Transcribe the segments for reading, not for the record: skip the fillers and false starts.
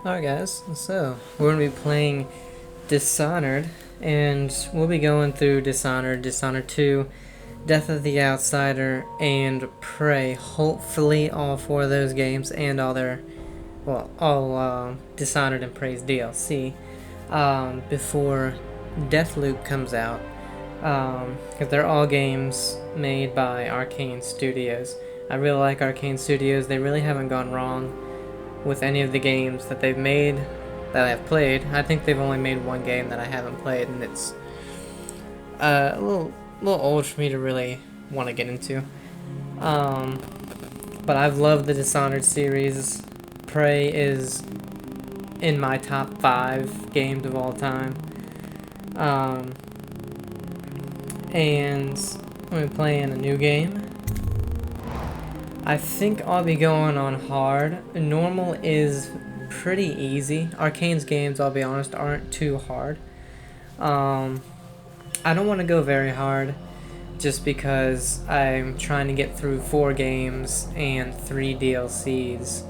Alright guys, so we're going to be playing Dishonored, and we'll be going through Dishonored, Dishonored 2, Death of the Outsider, and Prey. Hopefully all four of those games and all their, well, all Dishonored and Prey's DLC before Deathloop comes out. Because they're all games made by Arcane Studios. I really like Arcane Studios. They really haven't gone wrong with any of the games that they've made, that I've played. I think they've only made one game that I haven't played, and it's a little old for me to really want to get into. But I've loved the Dishonored series. Prey is in my top 5 games of all time. And I'm going to be playing a new game. I think I'll be going on hard. Normal is pretty easy. Arcane's games, I'll be honest, aren't too hard. I don't want to go very hard just because I'm trying to get through 4 games and 3 DLCs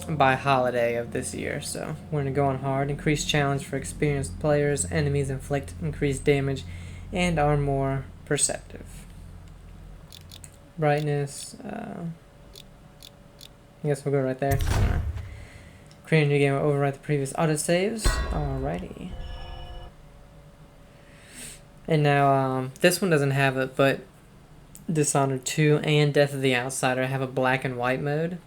by holiday of this year. So we're going to go on hard. Increased challenge for experienced players. Enemies inflict increased damage and are more perceptive. Brightness, I guess we'll go right there. Create a new game, overwrite the previous autosaves. Alrighty. And now, this one doesn't have it, but Dishonored 2 and Death of the Outsider have a black and white mode.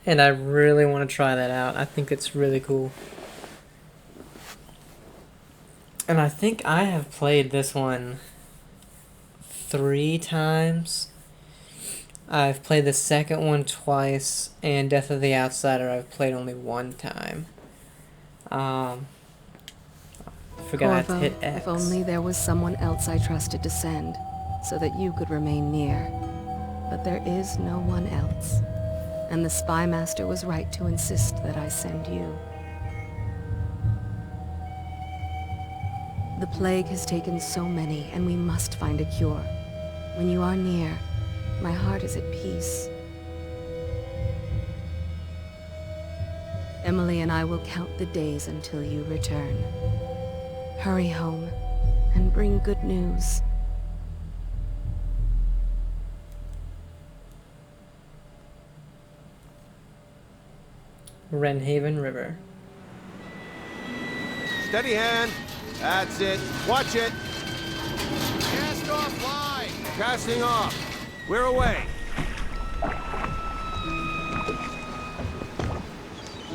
And I really want to try that out. I think it's really cool. And I think I have played this one 3 times. I've played the second one twice, and Death of the Outsider I've played only 1 time. Forgot to hit X. If only there was someone else I trusted to send, so that you could remain near. But there is no one else, and the Spy Master was right to insist that I send you. The plague has taken so many, and we must find a cure. When you are near, my heart is at peace. Emily and I will count the days until you return. Hurry home, and bring good news. Wrenhaven River. Steady hand. That's it. Watch it. Cast off line. Casting off. We're away.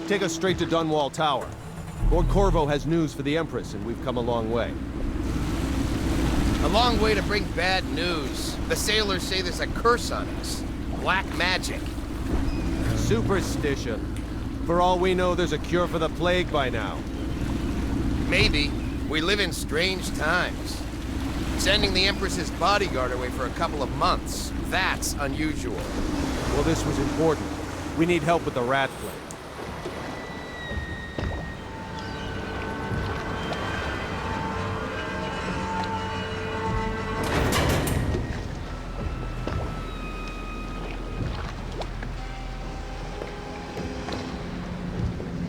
Take us straight to Dunwall Tower. Lord Corvo has news for the Empress, and we've come a long way. A long way to bring bad news. The sailors say there's a curse on us. Black magic. Superstition. For all we know, there's a cure for the plague by now. Maybe. We live in strange times. Sending the Empress's bodyguard away for a couple of months. That's unusual. Well, this was important. We need help with the rat plague.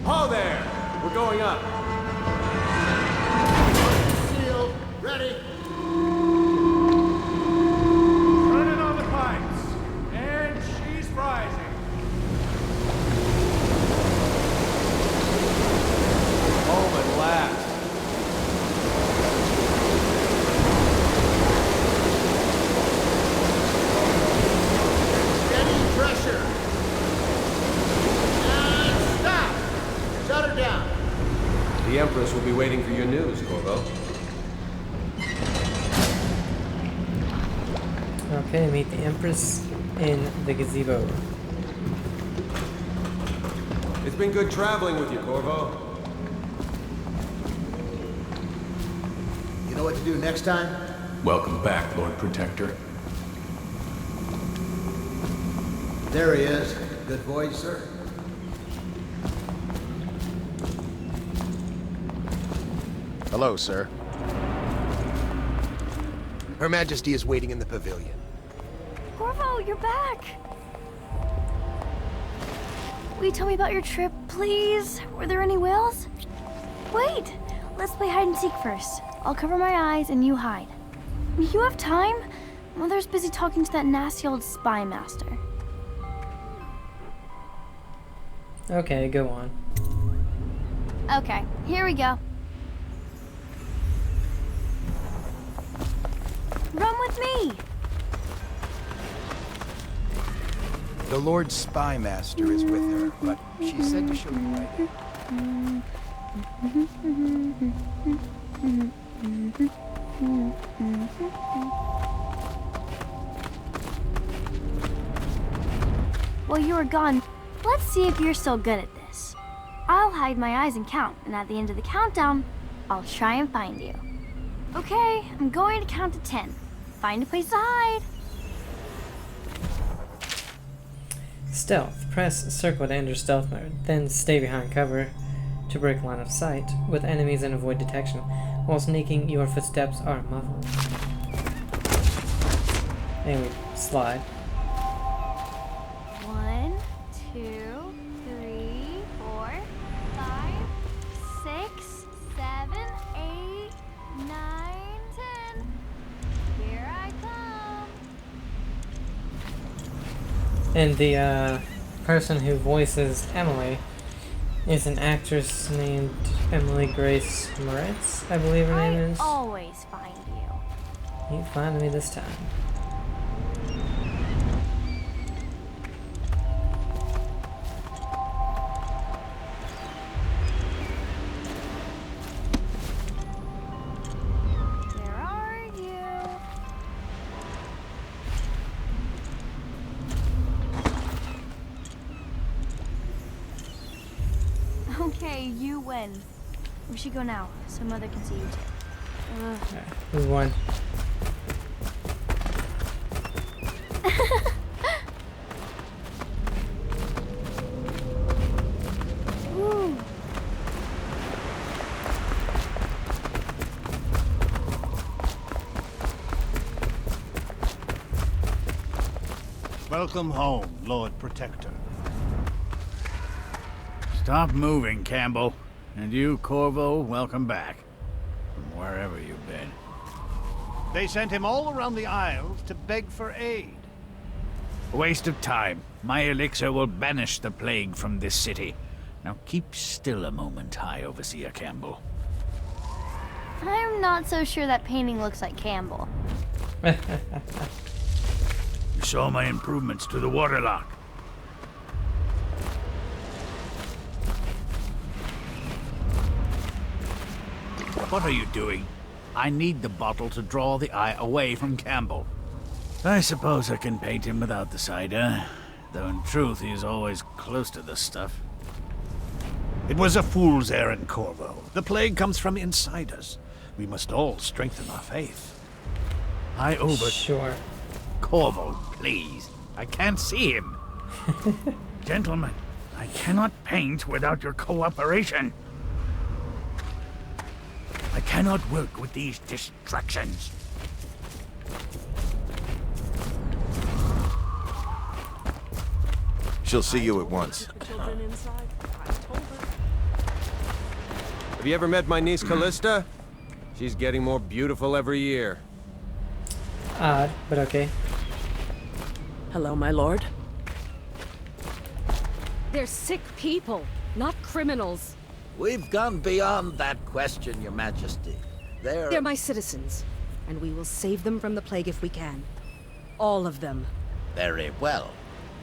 Ho there! We're going up. Sealed. Ready. Turning on the pipes. And she's rising. Home at last. Steady pressure. And stop. Shut her down. The Empress will be waiting for your news, Corvo. Okay, meet the Empress in the gazebo. It's been good traveling with you, Corvo. You know what to do next time? Welcome back, Lord Protector. There he is. Good voice, sir. Hello, sir. Her Majesty is waiting in the pavilion. Corvo, you're back! Will you tell me about your trip, please? Were there any whales? Wait! Let's play hide and seek first. I'll cover my eyes and you hide. You have time? Mother's busy talking to that nasty old spy master. Okay, go on. Okay, here we go. Run with me! The Lord Spy Master is with her, but she said to show you right. While you were gone, let's see if you're still good at this. I'll hide my eyes and count, and at the end of the countdown, I'll try and find you. Okay, I'm going to count to 10. Find a place to hide. Stealth. Press circle to enter stealth mode, then stay behind cover to break line of sight with enemies and avoid detection. While sneaking, your footsteps are muffled. And we slide. 1, 2, 3, 4, 5, 6, 7, 8, 9, 10. Here I come. And the person who voices Emily is an actress named Emily Grace Moretz, I believe her name is. I always find you. You find me this time. Where are you? Okay, you win. We should go now, so Mother can see you too. Alright, we won. Woo. Welcome home, Lord Protector. Stop moving, Campbell. And you, Corvo, welcome back. From wherever you've been. They sent him all around the Isles to beg for aid. A waste of time. My elixir will banish the plague from this city. Now keep still a moment, High Overseer Campbell. I'm not so sure that painting looks like Campbell. You saw my improvements to the waterlock. What are you doing? I need the bottle to draw the eye away from Campbell. I suppose I can paint him without the cider, though in truth he is always close to this stuff. It was a fool's errand, Corvo. The plague comes from inside us. We must all strengthen our faith. Sure. Corvo, please. I can't see him. Gentlemen, I cannot paint without your cooperation. I cannot work with these distractions. She'll see you at once. Have you ever met my niece Callista? She's getting more beautiful every year. Odd, but okay. Hello, my lord. They're sick people, not criminals. We've gone beyond that question, Your Majesty. They're my citizens, and we will save them from the plague if we can. All of them. Very well.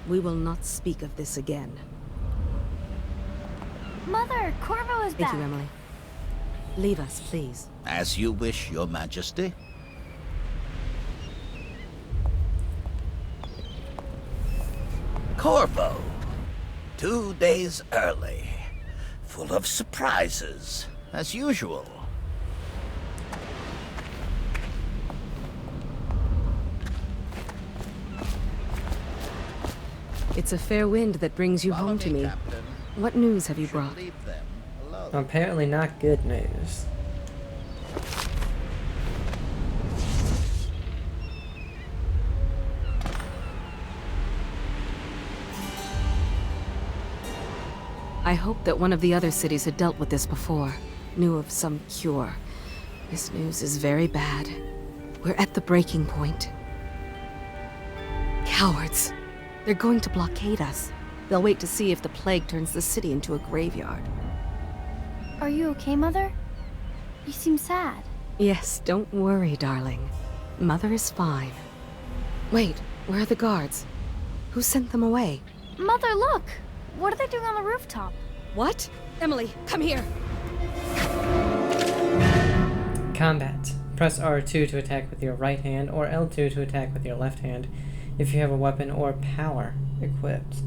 We will not speak of this again. Mother, Corvo is back. Thank you, Emily. Leave us, please. As you wish, Your Majesty. Corvo. 2 days early. Full of surprises, as usual. It's a fair wind that brings you home to me. Captain. What news have you brought? Leave them alone. Apparently not good news. I hoped that one of the other cities had dealt with this before, knew of some cure. This news is very bad. We're at the breaking point. Cowards. They're going to blockade us. They'll wait to see if the plague turns the city into a graveyard. Are you okay, Mother? You seem sad. Yes, don't worry, darling. Mother is fine. Wait, where are the guards? Who sent them away? Mother, look! What are they doing on the rooftop? What? Emily, come here! Combat. Press R2 to attack with your right hand, or L2 to attack with your left hand, if you have a weapon or power equipped.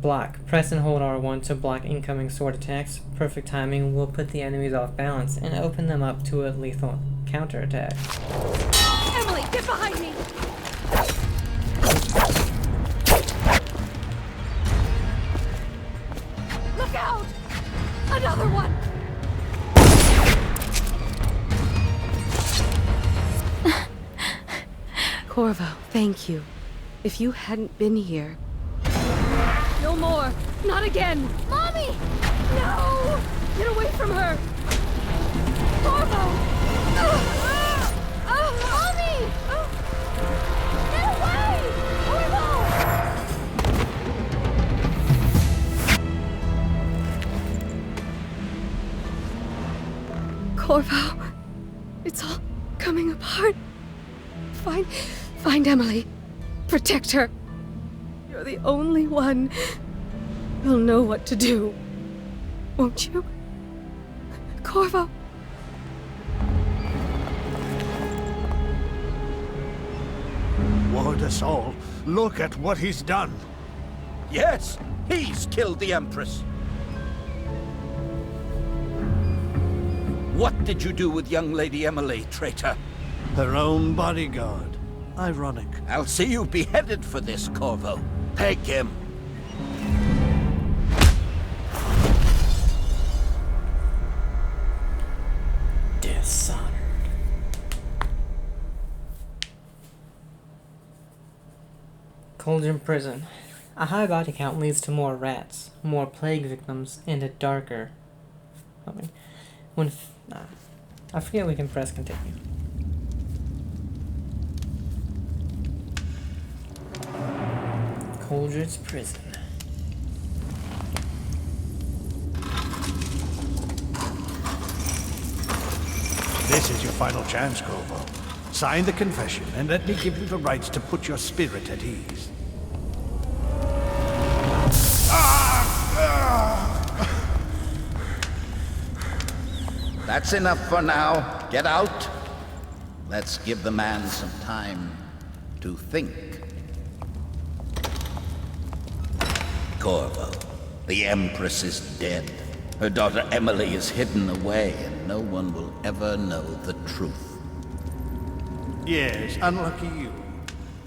Block. Press and hold R1 to block incoming sword attacks. Perfect timing will put the enemies off balance and open them up to a lethal counterattack. Emily, get behind me! Look out! Another one! Corvo, thank you. If you hadn't been here... No more! Not again! Mommy! No! Get away from her! Corvo! Mommy! Get away! Corvo! It's all coming apart. Find Emily. Protect her. You're the only one who'll know what to do. Won't you? Corvo. Ward us all. Look at what he's done. Yes, he's killed the Empress. What did you do with young Lady Emily, traitor? Her own bodyguard. Ironic. I'll see you beheaded for this, Corvo. Take him. Dishonored. Cauldron Prison. A high body count leads to more rats, more plague victims, and a darker... I forget we can press continue. Cauldron's Prison. This is your final chance, Corvo. Sign the confession, and let me give you the rights to put your spirit at ease. That's enough for now. Get out. Let's give the man some time to think. Corvo, the Empress is dead. Her daughter Emily is hidden away, and no one will ever know the truth. Yes, unlucky you.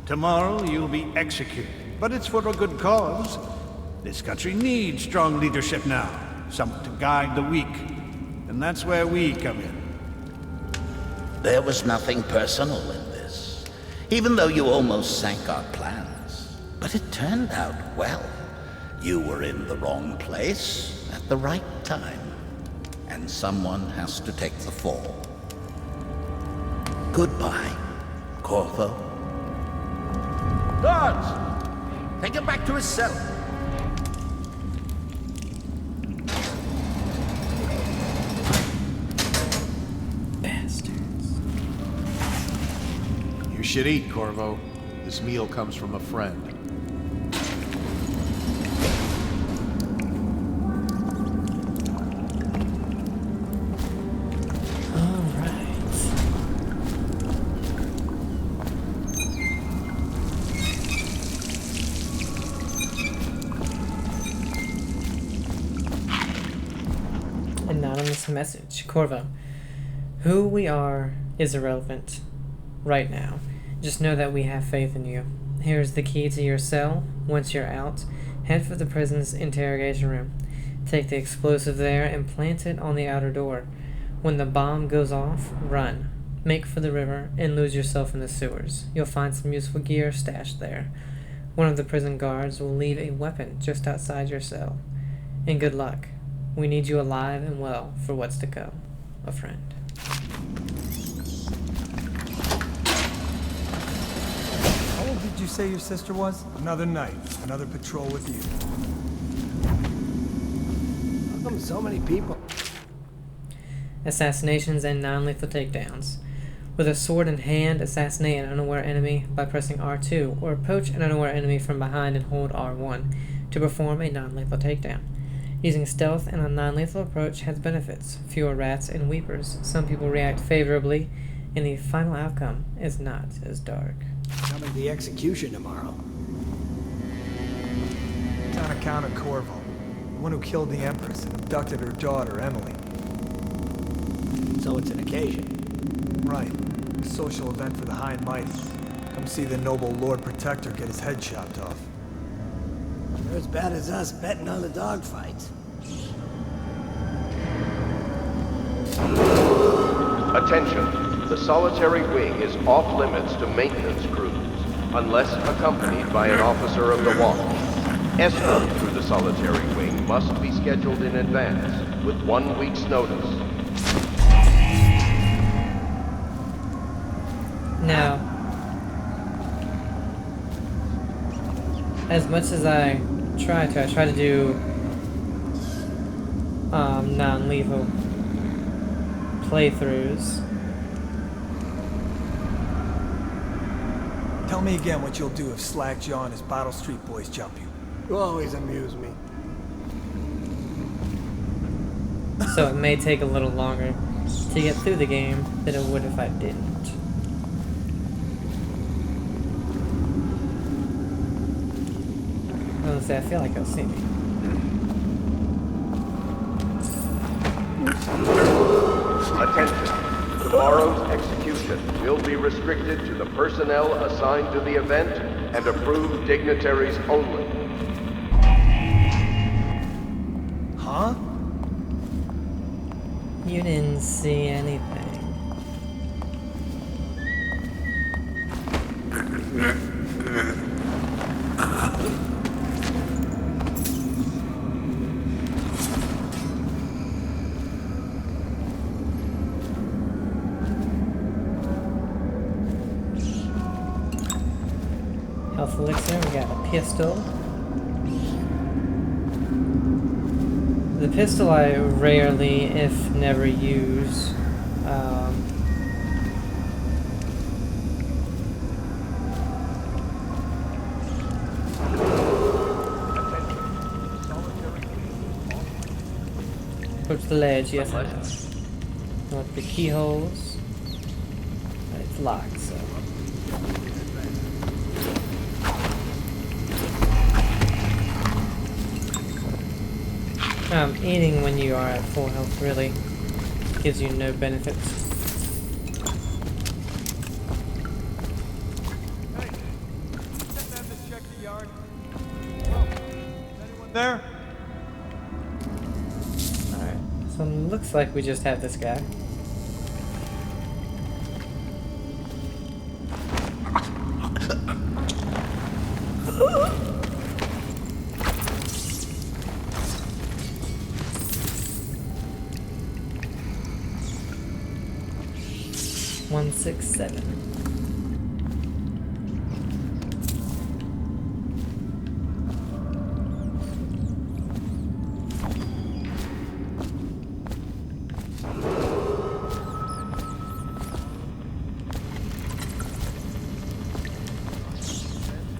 Tomorrow you'll be executed, but it's for a good cause. This country needs strong leadership now, someone to guide the weak. And that's where we come in. There was nothing personal in this, even though you almost sank our plans. But it turned out well. You were in the wrong place at the right time, and someone has to take the fall. Goodbye, Corvo. Guards! Take him back to his cell. You should eat, Corvo. This meal comes from a friend. Anonymous message. Corvo, who we are is irrelevant right now. Just know that we have faith in you. Here's the key to your cell. Once you're out, head for the prison's interrogation room. Take the explosive there and plant it on the outer door. When the bomb goes off, run. Make for the river and lose yourself in the sewers. You'll find some useful gear stashed there. One of the prison guards will leave a weapon just outside your cell. And good luck. We need you alive and well for what's to come. A friend. How old did you say your sister was? Another night, another patrol with you. How come so many people? Assassinations and non-lethal takedowns. With a sword in hand, assassinate an unaware enemy by pressing R2, or approach an unaware enemy from behind and hold R1 to perform a non-lethal takedown. Using stealth and a non-lethal approach has benefits, fewer rats and weepers. Some people react favorably, and the final outcome is not as dark. Coming to the execution tomorrow. It's on account of Corvo, the one who killed the Empress and abducted her daughter, Emily. So it's an occasion. Right. A social event for the high and mighty. Come see the noble Lord Protector get his head chopped off. They're as bad as us betting on the dogfights. Attention. The solitary wing is off limits to maintenance crews, unless accompanied by an officer of the watch. Escort through the solitary wing must be scheduled in advance, with 1 week's notice. Now, as much as I try to do non-lethal playthroughs. Tell me again what you'll do if Slackjaw and his Bottle Street boys jump you. You always amuse me. So it may take a little longer to get through the game than it would if I didn't. Honestly, I feel like they'll see me. Attention. Tomorrow's execution will be restricted to the personnel assigned to the event and approved dignitaries only. Huh? You didn't see anything. Health elixir, we got a pistol. The pistol I rarely, if never, use. Approach the ledge, yes I know. Want the keyholes? It's locked, so. Eating when you are at full health really gives you no benefits. Hey, get them to check the yard. Oh, is anyone there? Alright, so it looks like we just have this guy. One, 6, 7.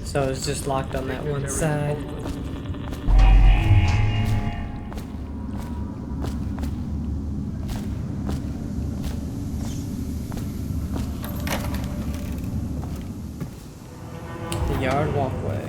So it's just locked on that one side. Yard walkway.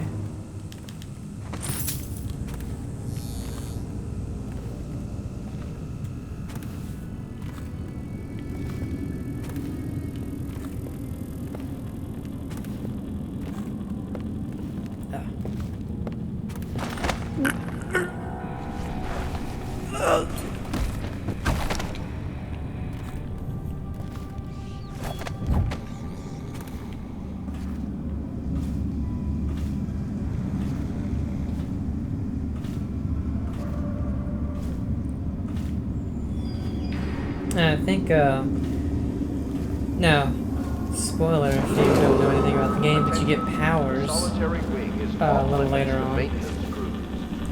I think, now, spoiler if you don't know anything about the game, but you get powers a little later on.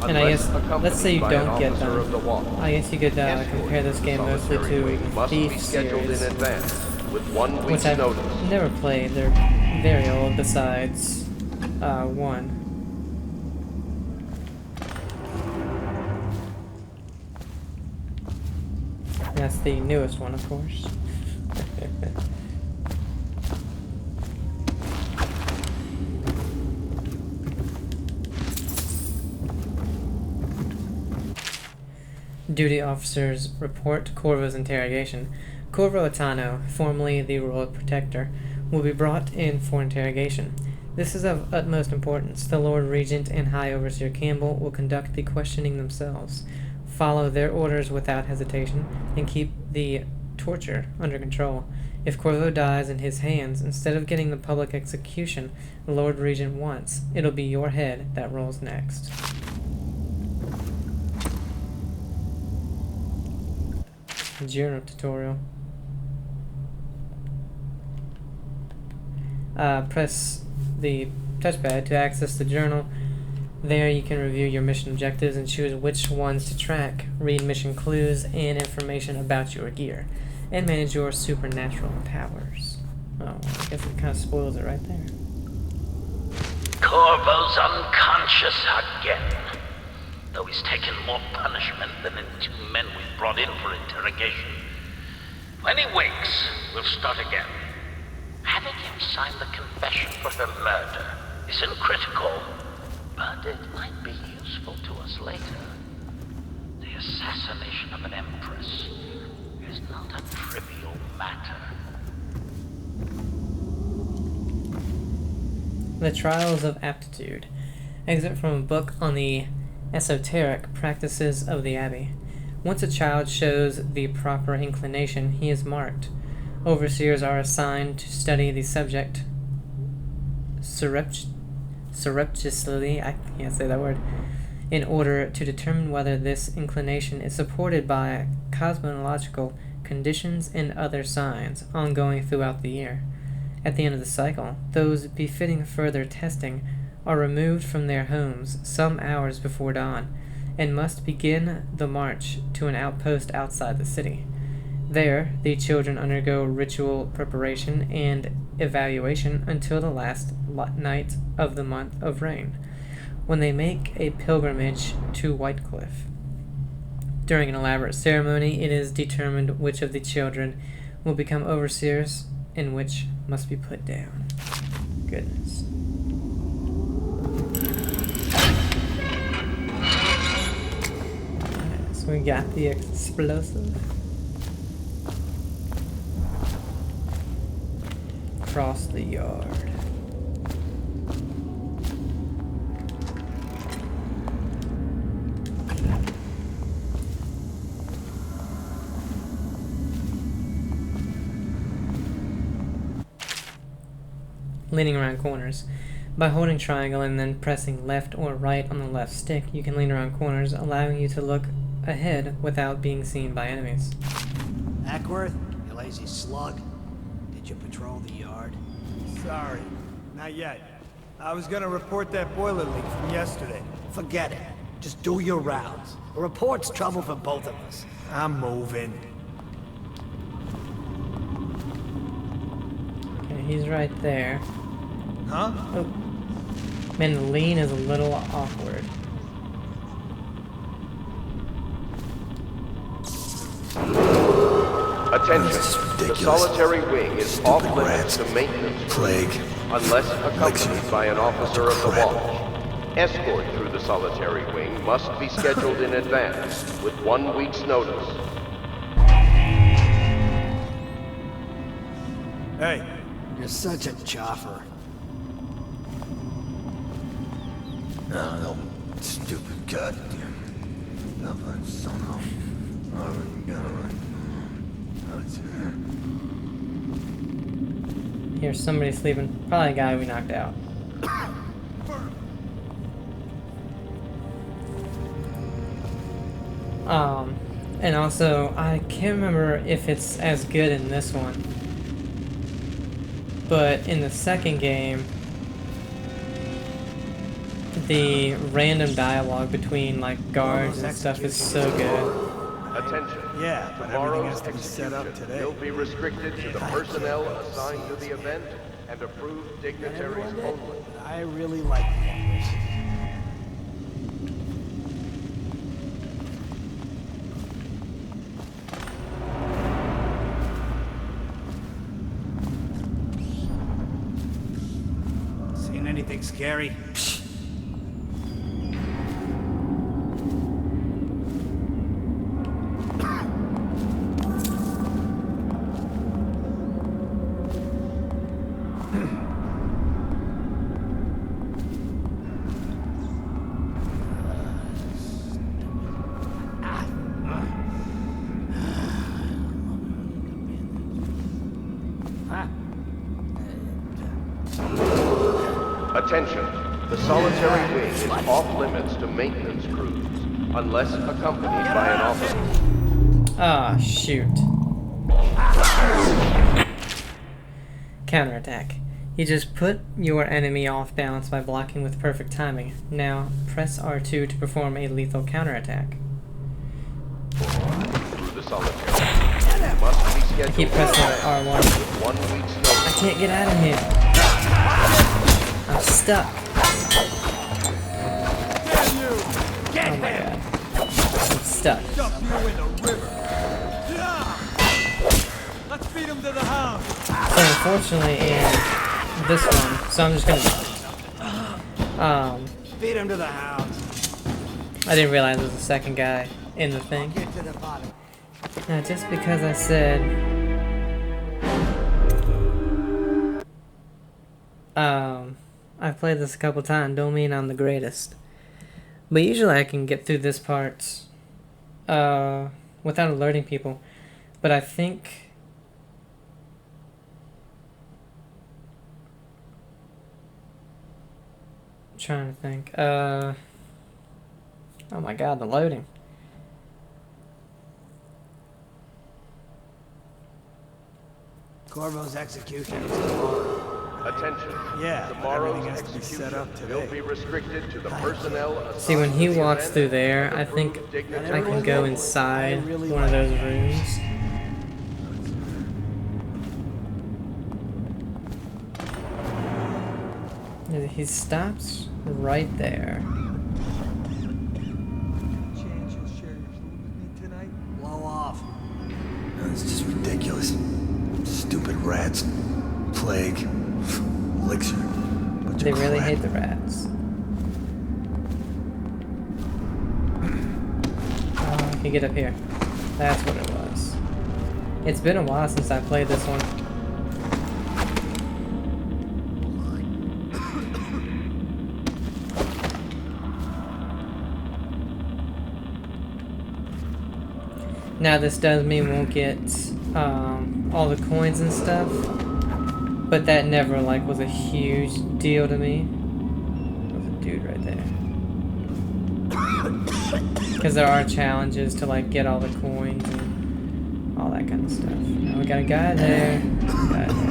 And I guess, let's say you don't get them. I guess you could compare this game mostly to the Thief series, which I've never played. They're very old besides 1. That's the newest one, of course. Duty officers report Corvo's interrogation. Corvo Atano, formerly the Lord Protector, will be brought in for interrogation. This is of utmost importance. The Lord Regent and High Overseer Campbell will conduct the questioning themselves, follow their orders without hesitation, and keep the torture under control. If Corvo dies in his hands, instead of getting the public execution the Lord Regent wants, it'll be your head that rolls next. Journal tutorial. Press the touchpad to access the journal. There you can review your mission objectives and choose which ones to track, read mission clues and information about your gear, and manage your supernatural powers. Oh, I guess it kind of spoils it right there. Corvo's unconscious again, though he's taken more punishment than the 2 men we brought in for interrogation. When he wakes, we'll start again. Having him sign the confession for her murder isn't critical, but it might be useful to us later. The assassination of an Empress is not a trivial matter. The Trials of Aptitude. Excerpt from a book on the esoteric practices of the Abbey. Once a child shows the proper inclination, he is marked. Overseers are assigned to study the subject surreptitiously, I can't say that word, in order to determine whether this inclination is supported by cosmological conditions and other signs ongoing throughout the year. At the end of the cycle, those befitting further testing are removed from their homes some hours before dawn and must begin the march to an outpost outside the city. There, the children undergo ritual preparation and evaluation until the last night of the month of rain, when they make a pilgrimage to Whitecliff. During an elaborate ceremony, it is determined which of the children will become overseers and which must be put down. Goodness. Alright, so we got the explosive. Across the yard. Leaning around corners. By holding triangle and then pressing left or right on the left stick, you can lean around corners, allowing you to look ahead without being seen by enemies. Ackworth, you lazy slug. Did you patrol the yard? Sorry, not yet. I was gonna report that boiler leak from yesterday. Forget it. Just do your rounds. A report's trouble for both of us. I'm moving. Okay, he's right there. Huh? Oh. Man, the lean is a little awkward. Attention, the solitary wing is off limits to maintenance unless accompanied by an officer of the watch. Escort through the solitary wing must be scheduled in advance with 1 week's notice. Hey, you're such a choffer. No, stupid goddamn. Here's somebody sleeping. Probably a guy we knocked out. And also, I can't remember if it's as good in this one, but in the second game, the random dialogue between like guards and stuff is so good. Attention. Yeah, but everything has to be set up today. Will be restricted to the personnel assigned to the event and approved dignitaries only. I really like the Empress. Seen anything scary? Attention. The solitary wing is off limits to maintenance crews, unless accompanied by an officer. Ah, shoot. Counterattack. You just put your enemy off balance by blocking with perfect timing. Now, press R2 to perform a lethal counterattack. Through the solitary wing must be scheduled. I keep pressing R1. With 1 week's notice. I can't get out of here. I'm stuck. Oh my god. I'm stuck. Let's beat him to the house. So unfortunately in this one, so I'm just gonna Beat him to the house. I didn't realize there was a second guy in the thing. Get to the bottom. Now just because I said I've played this a couple times, don't mean I'm the greatest. But usually I can get through this part without alerting people. But I think I'm trying to think. Oh my god, the loading. Corvo's execution is tomorrow. Attention. Yeah, but Tomorrow's everything has to be execution set up today. will be restricted to the personnel assigned See, when he to the walks event through there, and I think approved I dignitaries can go only. inside one of those rooms. He stops right there. Chance you'll share your food with me tonight? Blow off. It's just ridiculous. Stupid rats. Plague. Elixir. Bunch They of really crap. hate the rats. Oh, I can get up here. That's what it was. It's been a while since I played this one. Now this does mean we'll get all the coins and stuff, but that never like was a huge deal to me. There's a dude right there. Because there are challenges to like get all the coins and all that kind of stuff. Now we got a guy there. Guy there.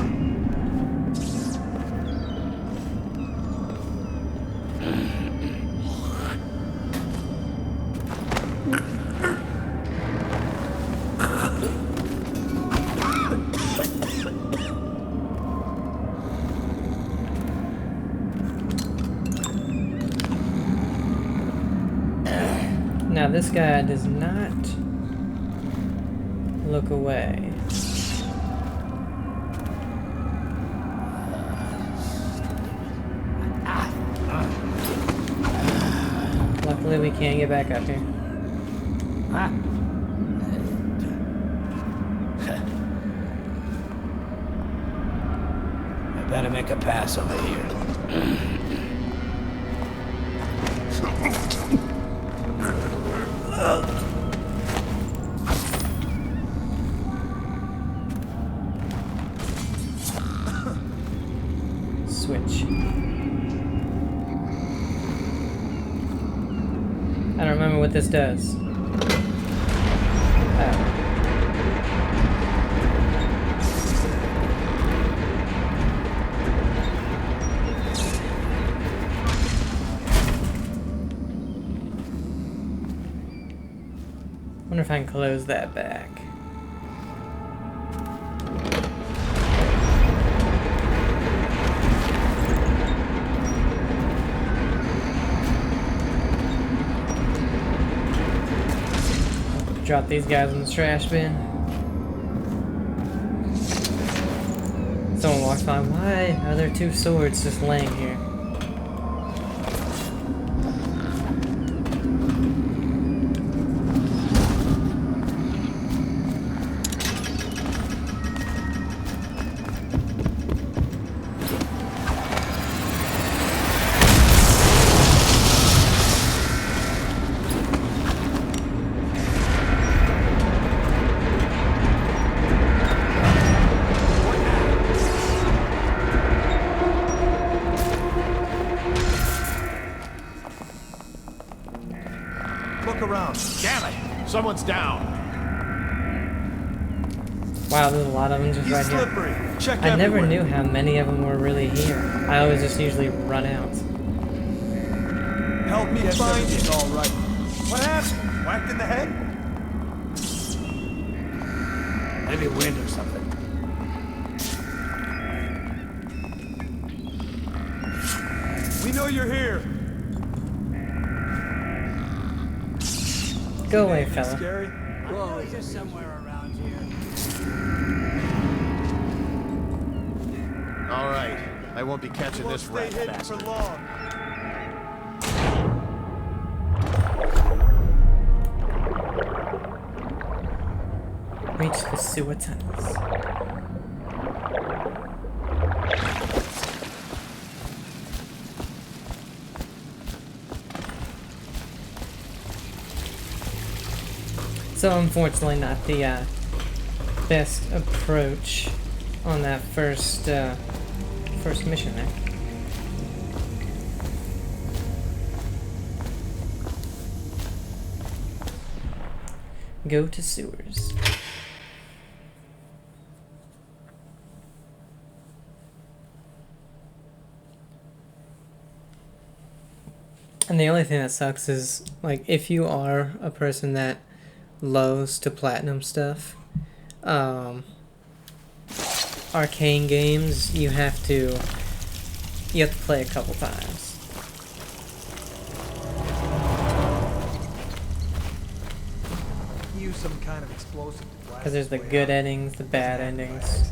Now this guy does not look away. Luckily we can't get back up here. I better make a pass over here. Switch. I don't remember what this does. Wonder if I can close that back. Drop these guys in the trash bin. Someone walks by. Why are there two swords just laying here? Look around. Damn it! Someone's down. Wow, there's a lot of them just right slippery. here. Check I never everywhere. knew how many of them were really here. I always just usually run out. Help me find it. All right. What happened? Whacked in the head? Maybe wind or something. We know you're here. Go away, fella. Scary? Whoa, he's just somewhere around here. All right. I won't be catching this rat for bastard. long. Reach the sewer tunnels. So unfortunately not the best approach on that first mission there. Go to sewers. And the only thing that sucks is, like, if you are a person that lows to platinum stuff, arcane games, you have to play a couple times. Use some kind of explosive to blast. Because there's the good endings, the bad endings.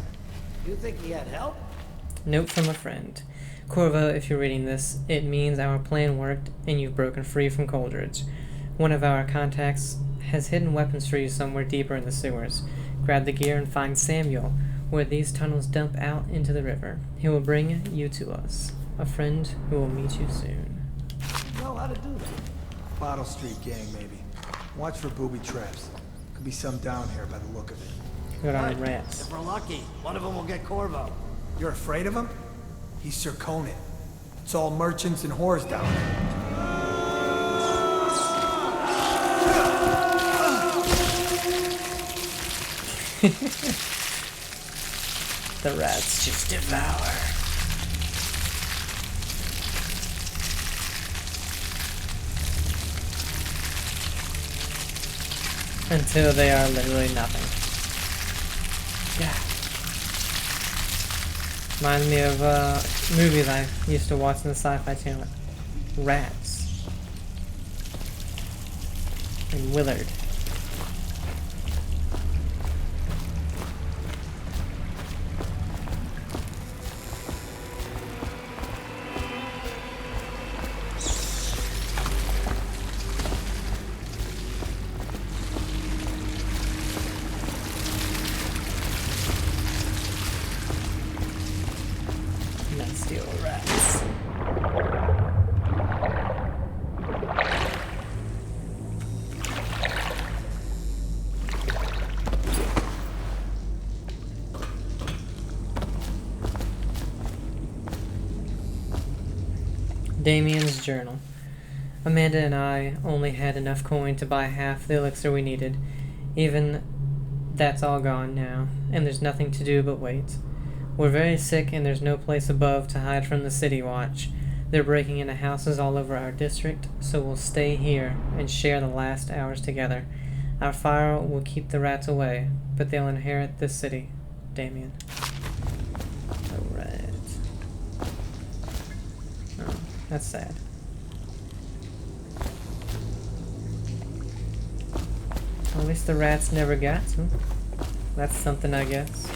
You think he had help? Note from a friend. Corvo, if you're reading this, it means our plan worked and you've broken free from Coldridge. One of our contacts has hidden weapons for you somewhere deeper in the sewers. Grab the gear and find Samuel, where these tunnels dump out into the river. He will bring you to us. A friend who will meet you soon. You know how to do that? Bottle Street gang, maybe. Watch for booby traps. Could be some down here by the look of it. Good on the rats. If we're lucky, one of them will get Corvo. You're afraid of him? He's Sir Conan. It's all merchants and whores down there. The rats just devour. Until they are literally nothing. Yeah. Reminds me of movies I used to watch on the Sci-Fi Channel. Rats. And Willard. Steel rats. Damien's journal. Amanda and I only had enough coin to buy half the elixir we needed. Even that's all gone now, and there's nothing to do but wait. We're very sick and there's no place above to hide from the city watch. They're breaking into houses all over our district, so we'll stay here and share the last hours together. Our fire will keep the rats away, but they'll inherit this city, Damien. Alright. Oh, that's sad. Well, at least the rats never got to. That's something, I guess.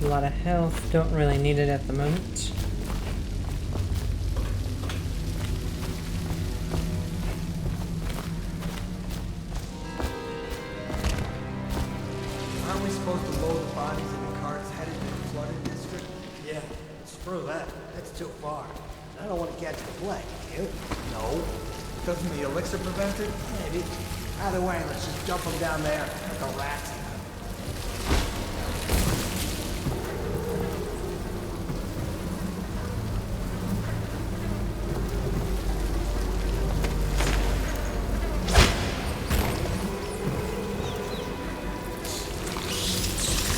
A lot of health, don't really need it at the moment. Aren't we supposed to load the bodies in the carts headed to the flooded district? Yeah, screw that. That's too far. I don't want to catch the plague, you? No. Doesn't the elixir prevent it? Maybe. Either way, let's just dump them down there like the rats.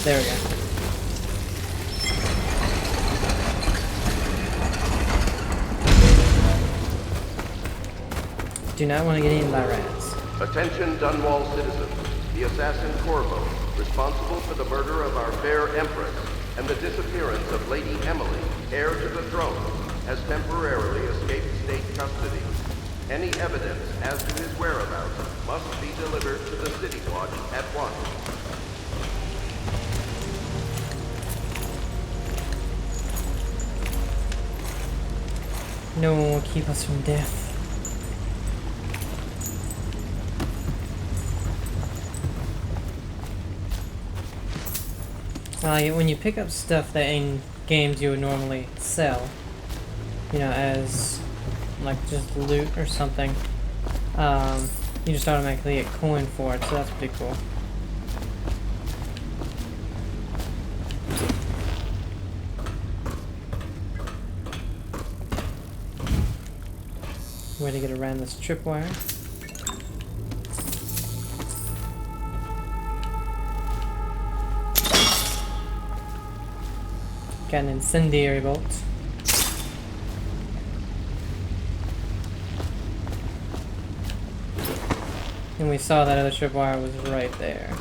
There we go. Do not want to get eaten by rats. Attention, Dunwall citizens. The assassin Corvo, responsible for the murder of our fair Empress and the disappearance of Lady Emily, heir to the throne, has temporarily escaped state custody. Any evidence as to his whereabouts must be delivered to the City Watch at once. No one will keep us from death. When you pick up stuff that in games you would normally sell, you know, as like just loot or something, you just automatically get coin for it, so that's pretty cool. Way to get around this tripwire. Got an incendiary bolt. And we saw that other tripwire was right there.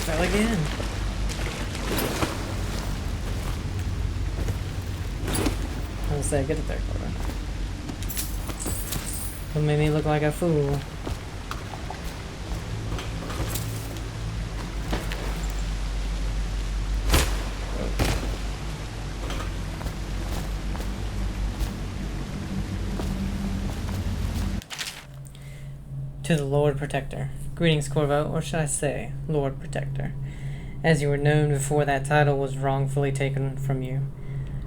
Fell again. I was say, get it there, Cobra. Don't make me look like a fool. To the Lord Protector. Greetings, Corvo, or should I say, Lord Protector. As you were known before that title was wrongfully taken from you.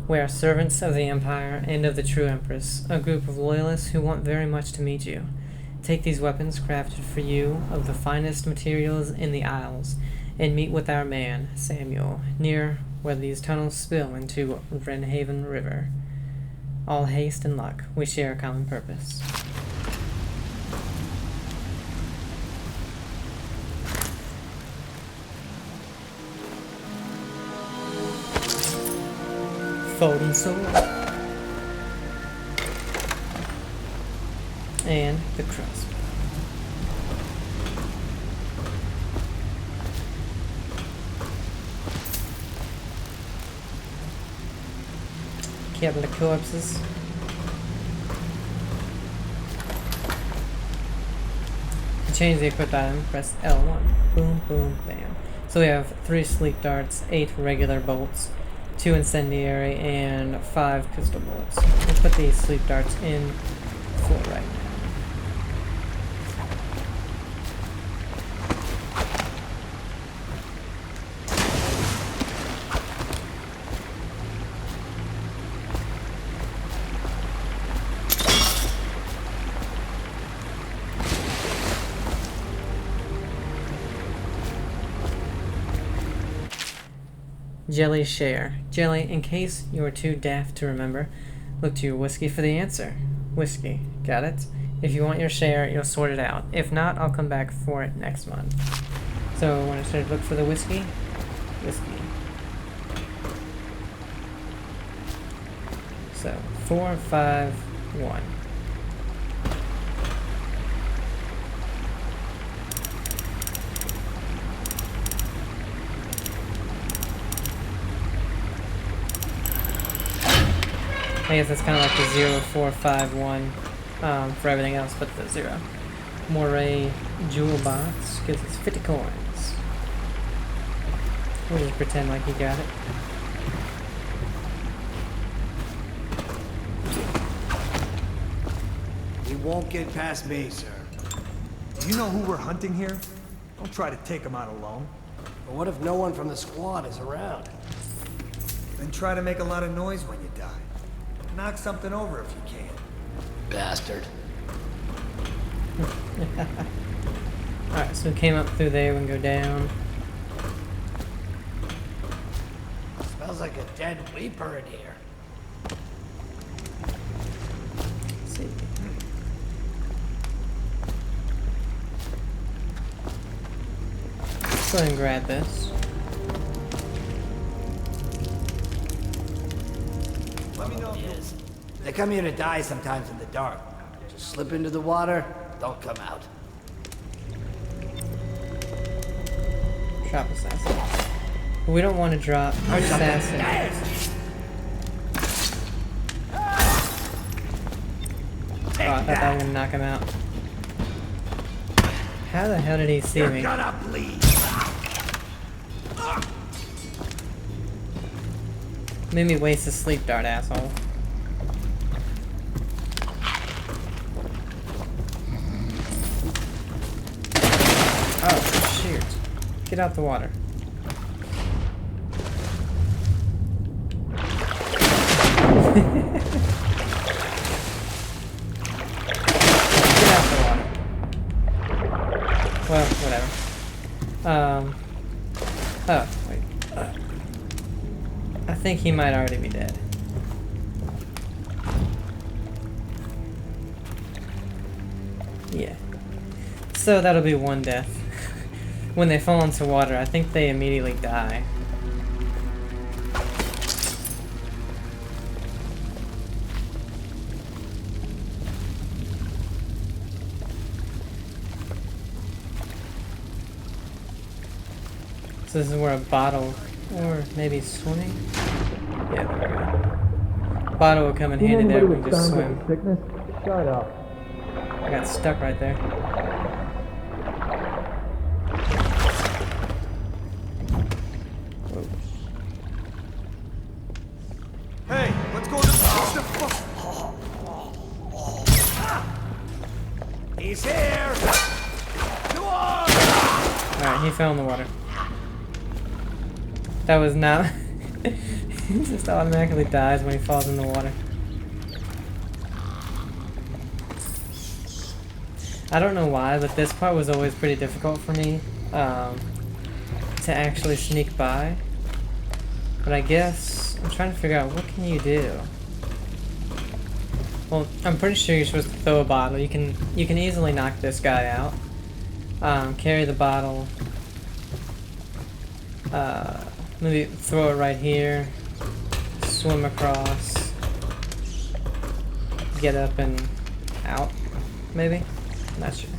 We are servants of the Empire and of the true Empress, a group of loyalists who want very much to meet you. Take these weapons crafted for you of the finest materials in the Isles, and meet with our man, Samuel, near where these tunnels spill into Wrenhaven River. All haste and luck. We share a common purpose. Folding sword. And the crossbow. couple of corpses. To change the equipped item, press L1. Boom, boom, bam. So we have 3 sleep darts, 8 regular bolts, 2 incendiary, and 5 pistol bullets. We'll put these sleep darts in for right now. Jelly share. Jelly, in case you are too daft to remember, look to your whiskey for the answer. Whiskey. Got it? If you want your share, you'll sort it out. If not, I'll come back for it next month. So when I started to look for the whiskey, whiskey. So 4, 5, 1. I guess that's kind of like the 0, 4, 5, 1 for everything else but the 0. Moray jewel box gives us 50 coins. We'll just pretend like you got it. He won't get past me, sir. Do you know who we're hunting here? Don't try to take him out alone. But what if no one from the squad is around? Then try to make a lot of noise when you die. Knock something over if you can. Bastard. Alright, so we came up through there, we can go down. Smells like a dead weeper in here. Let's see. Let's go ahead and grab this. Let me know if it is. They come here to die sometimes in the dark. Just slip into the water, don't come out. Drop assassin. We don't want to drop assassin. Oh, I thought that was gonna knock him out. How the hell did he see me? Gonna bleed. Made me waste a sleep dart, asshole. Oh, shoot. Get out the water. Get out the water. Well, whatever. Oh, wait. I think he might already be dead. Yeah. So that'll be 1 death. When they fall into water, I think they immediately die. So this is where a bottle, or maybe swimming? Yeah, there we go. Bottle will come in handy there, we can just swim. Sickness? Shut up. I got stuck right there. Whoa. Hey, let's go to the He's here! Alright, he fell in the water. That was not... He just automatically dies when he falls in the water. I don't know why, but this part was always pretty difficult for me to actually sneak by. But I guess I'm trying to figure out what can you do. Well, I'm pretty sure you're supposed to throw a bottle. You can easily knock this guy out. Carry the bottle. Maybe throw it right here. Swim across. Get up and out. Maybe? Not sure.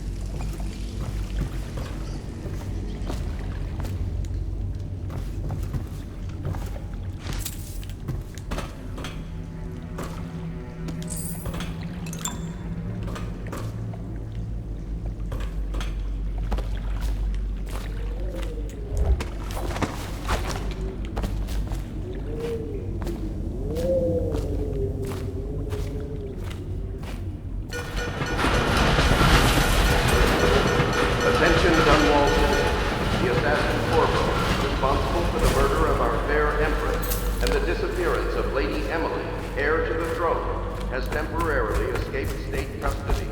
disappearance of Lady Emily, heir to the throne, has temporarily escaped state custody.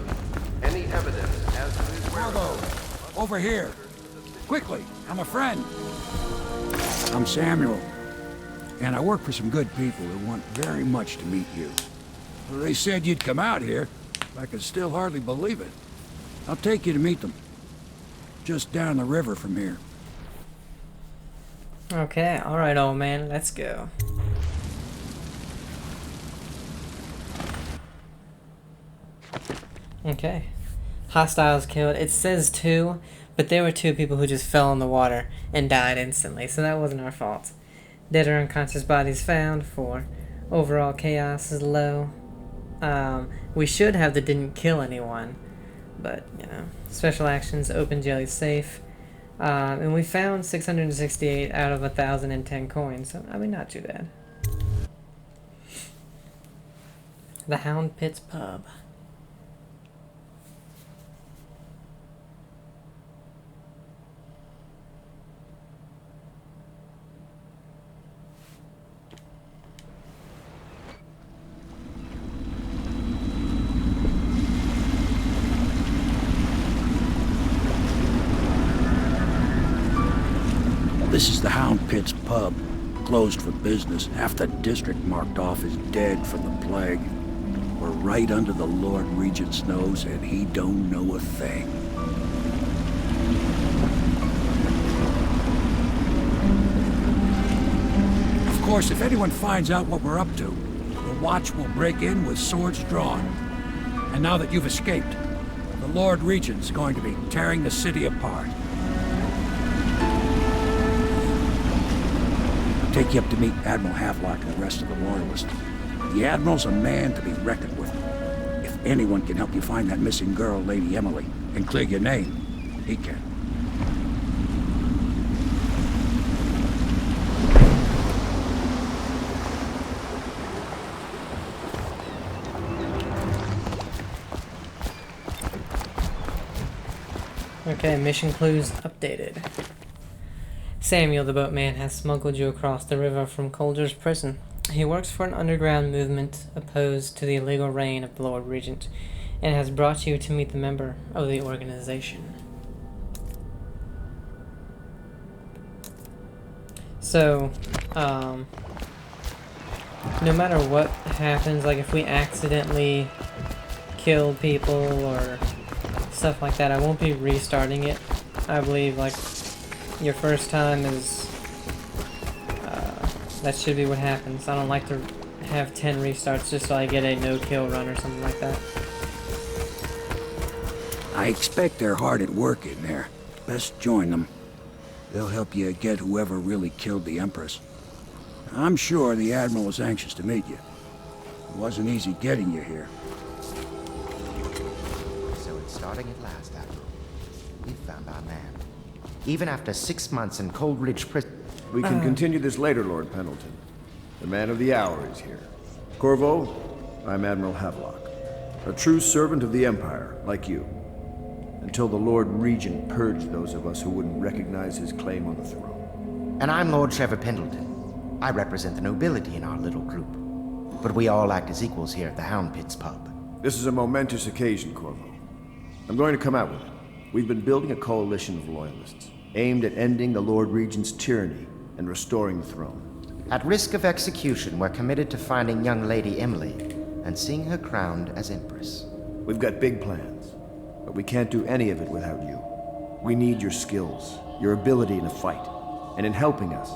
Any evidence as to his whereabouts... Over here! Quickly! I'm a friend! I'm Samuel, and I work for some good people who want very much to meet you. Well, they said you'd come out here. I can still hardly believe it. I'll take you to meet them. Just down the river from here. Okay, alright, old man, let's go. Okay. Hostiles killed. It says 2, but there were 2 people who just fell in the water and died instantly, so that wasn't our fault. Dead or unconscious bodies found. 4. Overall chaos is low. We should have the didn't kill anyone, but, you know. Special actions, open jelly safe. And we found 668 out of 1,010 coins, so, I mean, not too bad. The Hound Pits Pub. This is the Hound Pits pub. Closed for business. Half the district marked off as dead from the plague. We're right under the Lord Regent's nose, and he don't know a thing. Of course, if anyone finds out what we're up to, the Watch will break in with swords drawn. And now that you've escaped, the Lord Regent's going to be tearing the city apart. Take you up to meet Admiral Havelock and the rest of the Loyalists. The Admiral's a man to be reckoned with. If anyone can help you find that missing girl, Lady Emily, and clear your name, he can. Okay, mission clues updated. Samuel the boatman has smuggled you across the river from Colger's prison. He works for an underground movement opposed to the illegal reign of the Lord Regent, and has brought you to meet the member of the organization. So, no matter what happens, like if we accidentally kill people or stuff like that, I won't be restarting it. I believe, like, your first time is, that should be what happens. I don't like to have 10 restarts just so I get a no-kill run or something like that. I expect they're hard at work in there. Best join them. They'll help you get whoever really killed the Empress. I'm sure the Admiral was anxious to meet you. It wasn't easy getting you here. So it's starting at last, Admiral. We've found our man. Even after 6 months in Cold Ridge prison... We can continue this later, Lord Pendleton. The man of the hour is here. Corvo, I'm Admiral Havelock. A true servant of the Empire, like you. Until the Lord Regent purged those of us who wouldn't recognize his claim on the throne. And I'm Lord Trevor Pendleton. I represent the nobility in our little group. But we all act as equals here at the Hound Pits pub. This is a momentous occasion, Corvo. I'm going to come out with it. We've been building a coalition of loyalists, aimed at ending the Lord Regent's tyranny and restoring the throne. At risk of execution, we're committed to finding young Lady Emily and seeing her crowned as Empress. We've got big plans, but we can't do any of it without you. We need your skills, your ability in a fight, and in helping us,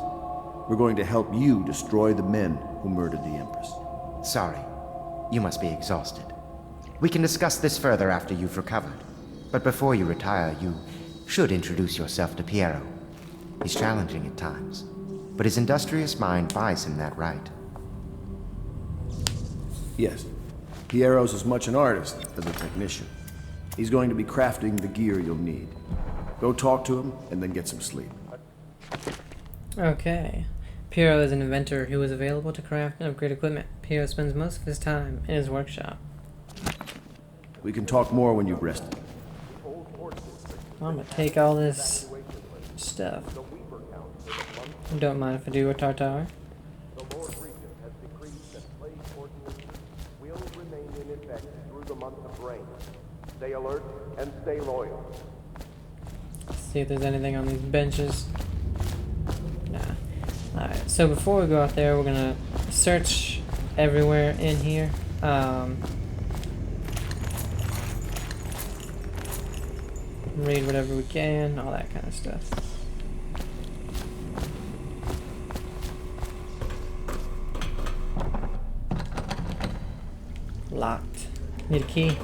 we're going to help you destroy the men who murdered the Empress. Sorry, you must be exhausted. We can discuss this further after you've recovered. But before you retire, you should introduce yourself to Piero. He's challenging at times, but his industrious mind buys him that right. Yes, Piero's as much an artist as a technician. He's going to be crafting the gear you'll need. Go talk to him, and then get some sleep. Okay. Piero is an inventor who is available to craft and upgrade equipment. Piero spends most of his time in his workshop. We can talk more when you've rested. I'm gonna take all this stuff. Don't mind if I do a tartar. Stay alert and stay loyal. Let's see if there's anything on these benches. Nah. Alright, so before we go out there, we're gonna search everywhere in here. Read whatever we can, all that kind of stuff. Locked. Need a key.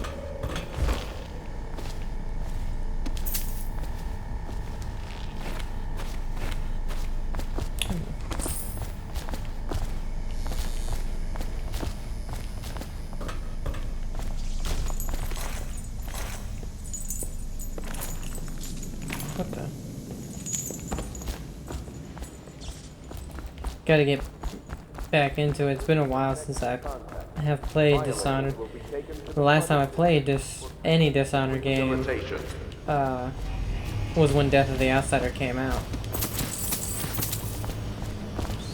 What the? Gotta get back into it. It's been a while since I have played Dishonored. The last time I played any Dishonored game was when Death of the Outsider came out.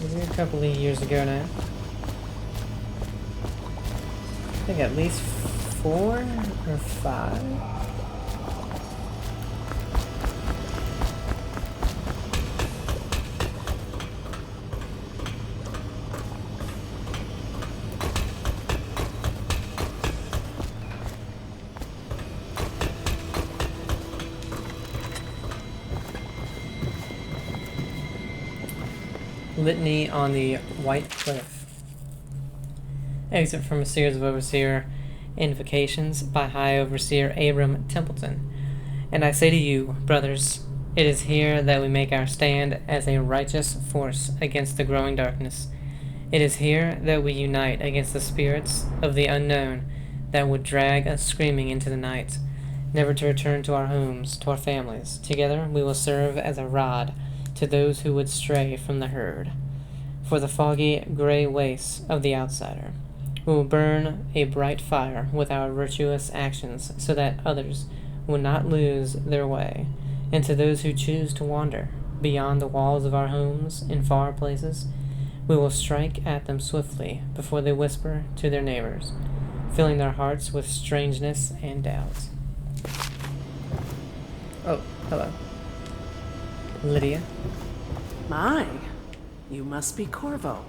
Was it a couple of years ago now? I think at least 4 or 5. Litany on the White Cliff. Exit from a series of Overseer invocations by High Overseer Abram Templeton. And I say to you, brothers, it is here that we make our stand as a righteous force against the growing darkness. It is here that we unite against the spirits of the unknown that would drag us screaming into the night, never to return to our homes, to our families. Together we will serve as a rod to those who would stray from the herd. For the foggy, gray wastes of the outsider, we will burn a bright fire with our virtuous actions so that others will not lose their way. And to those who choose to wander beyond the walls of our homes in far places, we will strike at them swiftly before they whisper to their neighbors, filling their hearts with strangeness and doubt. Oh, hello. Lydia? My, you must be Corvo.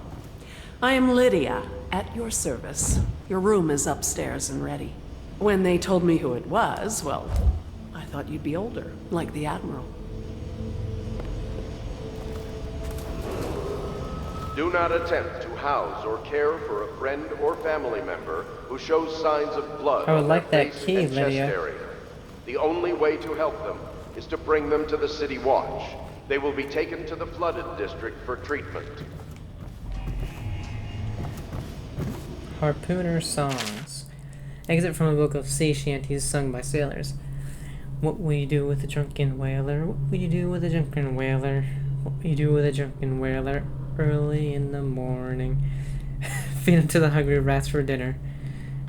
I am Lydia, at your service. Your room is upstairs and ready. When they told me who it was, well, I thought you'd be older, like the Admiral. Do not attempt to house or care for a friend or family member who shows signs of blood I would on like their that face key, and chest Lydia. area. The only way to help them is to bring them to the City Watch. They will be taken to the flooded district for treatment. Harpooner songs. Exit from a book of sea shanties sung by sailors. What will you do with a drunken whaler? What will you do with a drunken whaler? What will you do with a drunken whaler? Early in the morning. Feed him to the hungry rats for dinner.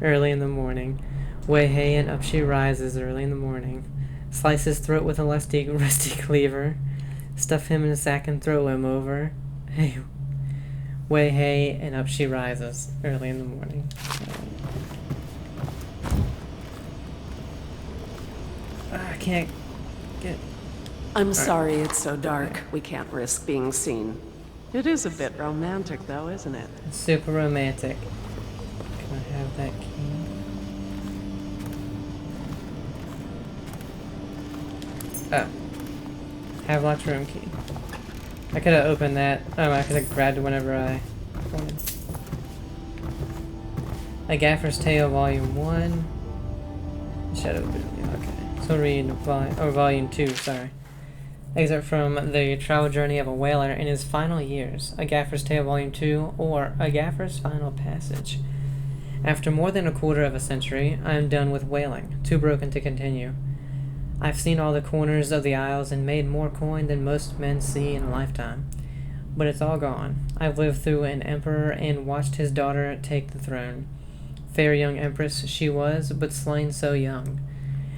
Early in the morning. Way hey and up she rises early in the morning. Slice his throat with a rusty cleaver. Stuff him in a sack and throw him over. Hey, way hey and up she rises early in the morning. I can't get... I'm sorry it's so dark. We can't risk being seen. It is a bit romantic, though, isn't it? It's super romantic. Can I have that key? Oh. Havelock's room key. I could have opened that. Oh, I could have grabbed it whenever I wanted. A Gaffer's Tale, Volume 1. Shadow Boon. Okay. So read Volume 2, sorry. Excerpt from The Travel Journey of a Whaler in His Final Years. A Gaffer's Tale, Volume 2, or A Gaffer's Final Passage. After more than a quarter of a century, I am done with whaling, too broken to continue. I've seen all the corners of the isles and made more coin than most men see in a lifetime. But it's all gone. I've lived through an emperor and watched his daughter take the throne. Fair young Empress she was, but slain so young.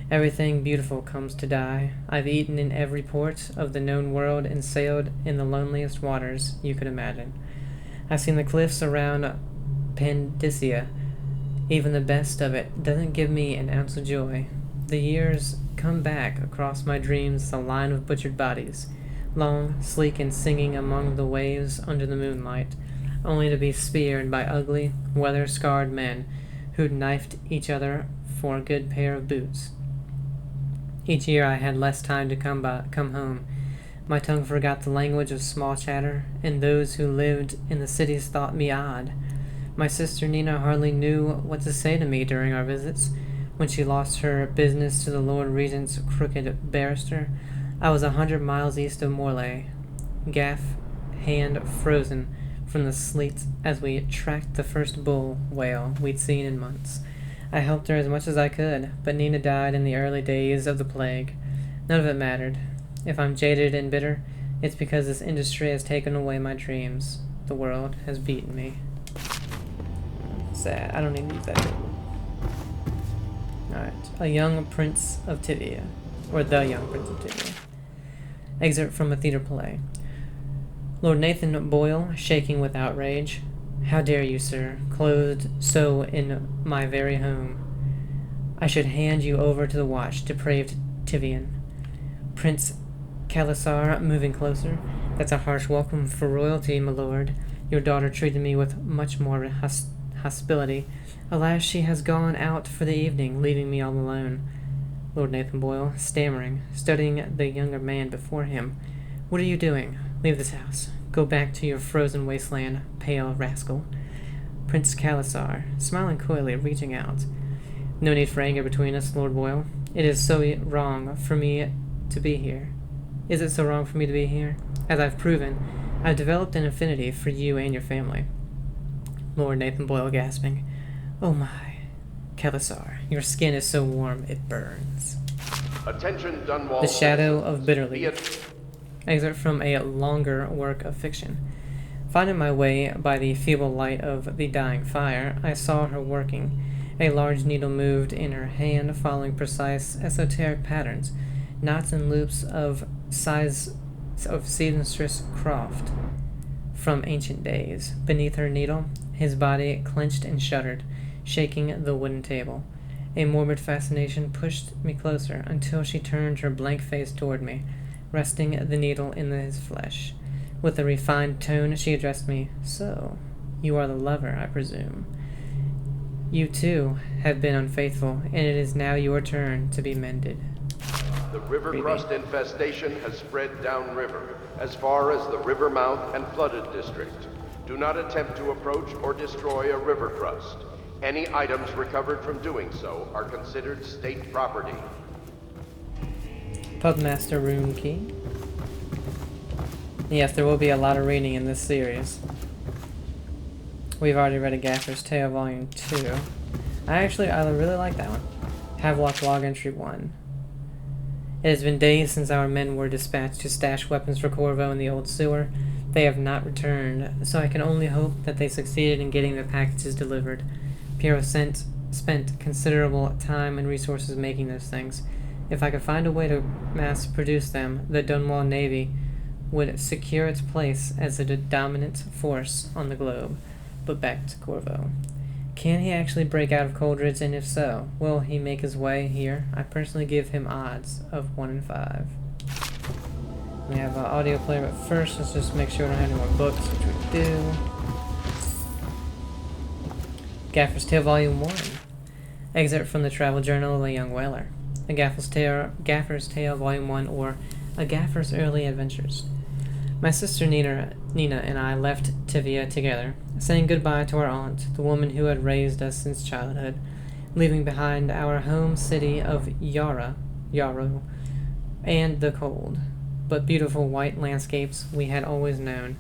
Everything beautiful comes to die. I've eaten in every port of the known world and sailed in the loneliest waters you could imagine. I've seen the cliffs around Pandisia. Even the best of it doesn't give me an ounce of joy. The years come back across my dreams a line of butchered bodies, long, sleek, and singing among the waves under the moonlight, only to be speared by ugly, weather-scarred men who'd knifed each other for a good pair of boots. Each year I had less time to come home. My tongue forgot the language of small chatter, and those who lived in the cities thought me odd. My sister Nina hardly knew what to say to me during our visits. When she lost her business to the Lord Regent's crooked barrister, I was 100 miles east of Morlaix, gaff hand frozen from the sleet as we tracked the first bull whale we'd seen in months. I helped her as much as I could, but Nina died in the early days of the plague. None of it mattered. If I'm jaded and bitter, it's because this industry has taken away my dreams. The world has beaten me. Sad. I don't need to use that table. Alright. A Young Prince of Tivia. Or The Young Prince of Tivia. Excerpt from a theater play. Lord Nathan Boyle, shaking with outrage. How dare you, sir, clothed so in my very home? I should hand you over to the watch, depraved Tivian. Prince Calasar, moving closer. That's a harsh welcome for royalty, my lord. Your daughter treated me with much more hospitality. Alas, she has gone out for the evening, leaving me all alone. Lord Nathan Boyle, stammering, studying the younger man before him. What are you doing? Leave this house. Go back to your frozen wasteland, pale rascal. Prince Calasar, smiling coyly, reaching out. No need for anger between us, Lord Boyle. It is so wrong for me to be here. Is it so wrong for me to be here? As I've proven, I've developed an affinity for you and your family. Lord Nathan Boyle gasping. Oh my, Calasar, your skin is so warm it burns. Attention, Dunwall. The Shadow of Bitterleaf. Excerpt from a longer work of fiction. Finding my way by the feeble light of the dying fire, I saw her working. A large needle moved in her hand, following precise, esoteric patterns, knots and loops of size of seamstress Croft from ancient days. Beneath her needle, his body clenched and shuddered, shaking the wooden table. A morbid fascination pushed me closer until she turned her blank face toward me, resting the needle in his flesh. With a refined tone, she addressed me. So, you are the lover, I presume. You, too, have been unfaithful, and it is now your turn to be mended. The river crust infestation has spread downriver, as far as the river mouth and flooded district. Do not attempt to approach or destroy a river crust. Any items recovered from doing so are considered state property. Pubmaster Room Key. Yes, there will be a lot of reading in this series. We've already read A Gaffer's Tale Volume 2. I really like that one. Havelock Log Entry 1. It has been days since our men were dispatched to stash weapons for Corvo in the old sewer. They have not returned, so I can only hope that they succeeded in getting the packages delivered. Piero spent considerable time and resources making those things. If I could find a way to mass produce them, the Dunwall Navy would secure its place as the dominant force on the globe. But back to Corvo. Can he actually break out of Coldridge, and if so, will he make his way here? I personally give him odds of 1 in 5. We have an audio player, but first let's just make sure we don't have any more books, which we do. Gaffer's Tale Volume 1. Excerpt from the Travel Journal of a Young Whaler. A Gaffer's Tale Volume 1, or A Gaffer's Early Adventures. My sister Nina and I left Tivia together, saying goodbye to our aunt, the woman who had raised us since childhood, leaving behind our home city of Yarrow, and the cold, but beautiful white landscapes we had always known.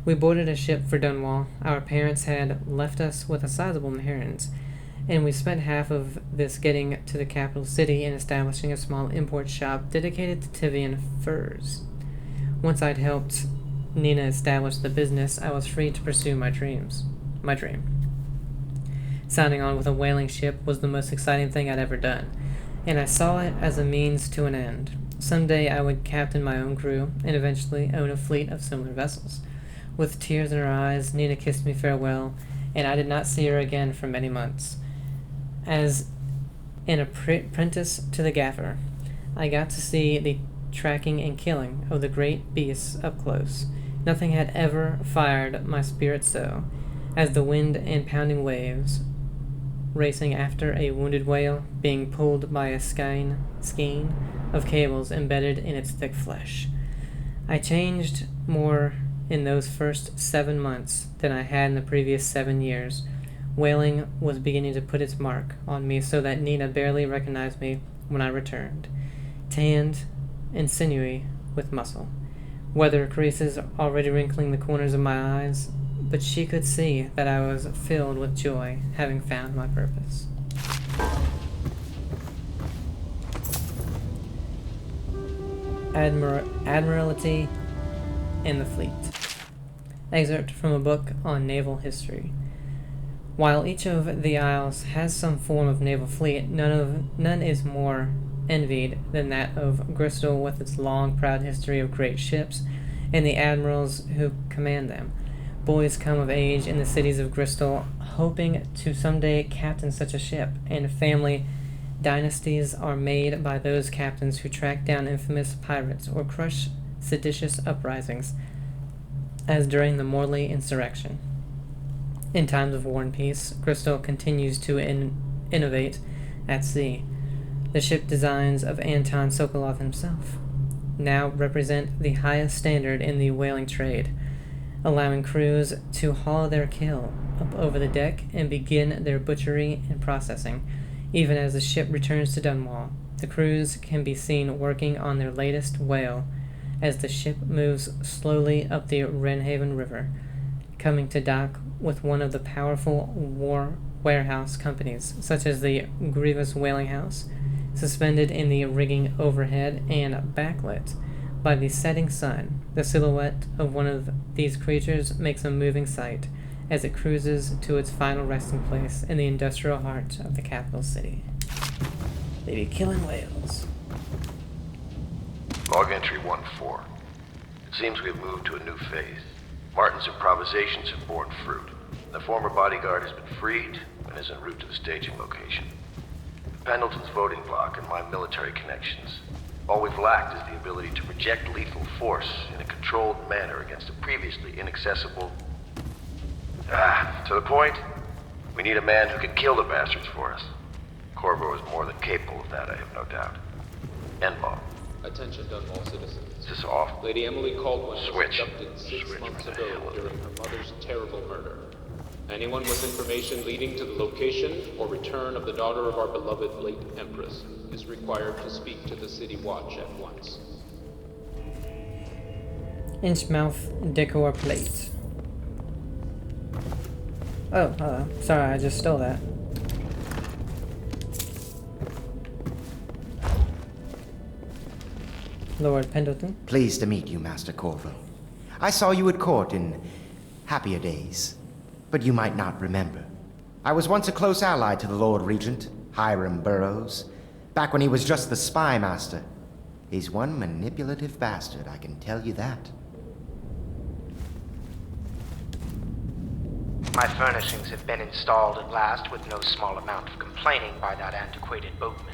We boarded a ship for Dunwall. Our parents had left us with a sizable inheritance, and we spent half of this getting to the capital city and establishing a small import shop dedicated to Tivian furs. Once I'd helped Nina establish the business, I was free to pursue my dream. Sounding on with a whaling ship was the most exciting thing I'd ever done, and I saw it as a means to an end. Someday I would captain my own crew, and eventually own a fleet of similar vessels. With tears in her eyes, Nina kissed me farewell, and I did not see her again for many months. As an apprentice to the gaffer. I got to see the tracking and killing of the great beasts up close. Nothing had ever fired my spirit so, as the wind and pounding waves, racing after a wounded whale, being pulled by a skein of cables embedded in its thick flesh. I changed more in those first 7 months than I had in the previous 7 years. Whaling was beginning to put its mark on me so that Nina barely recognized me when I returned, tanned and sinewy with muscle, weather creases already wrinkling the corners of my eyes, but she could see that I was filled with joy, having found my purpose. Admiralty and the Fleet. Excerpt from a book on naval history. While each of the isles has some form of naval fleet, none is more envied than that of Bristol, with its long, proud history of great ships and the admirals who command them. Boys come of age in the cities of Bristol, hoping to someday captain such a ship, and family dynasties are made by those captains who track down infamous pirates or crush seditious uprisings, as during the Morley insurrection. In times of war and peace, Bristol continues to innovate at sea. The ship designs of Anton Sokolov himself now represent the highest standard in the whaling trade, allowing crews to haul their kill up over the deck and begin their butchery and processing. Even as the ship returns to Dunwall, the crews can be seen working on their latest whale as the ship moves slowly up the Wrenhaven River, coming to dock with one of the powerful war warehouse companies, such as the Grievous Whaling House, suspended in the rigging overhead and backlit by the setting sun. The silhouette of one of these creatures makes a moving sight as it cruises to its final resting place in the industrial heart of the capital city. They be killing whales. Log entry 1-4. It seems we have moved to a new phase. Martin's improvisations have borne fruit. The former bodyguard has been freed and is en route to the staging location. Pendleton's voting block and my military connections. All we've lacked is the ability to project lethal force in a controlled manner against a previously inaccessible... to the point, we need a man who can kill the bastards for us. Corvo is more than capable of that, I have no doubt. Enball. Attention, Dunwall citizens. Is this off? Lady Emily Caldwell Switch. was abducted 6 months ago during her mother's terrible murder. Anyone with information leading to the location or return of the daughter of our beloved late Empress is required to speak to the City Watch at once. Inchmouth decor plate. Oh, sorry, I just stole that. Lord Pendleton. Pleased to meet you, Master Corvo. I saw you at court in happier days, but you might not remember. I was once a close ally to the Lord Regent, Hiram Burroughs, back when he was just the spy master. He's one manipulative bastard, I can tell you that. My furnishings have been installed at last with no small amount of complaining by that antiquated boatman.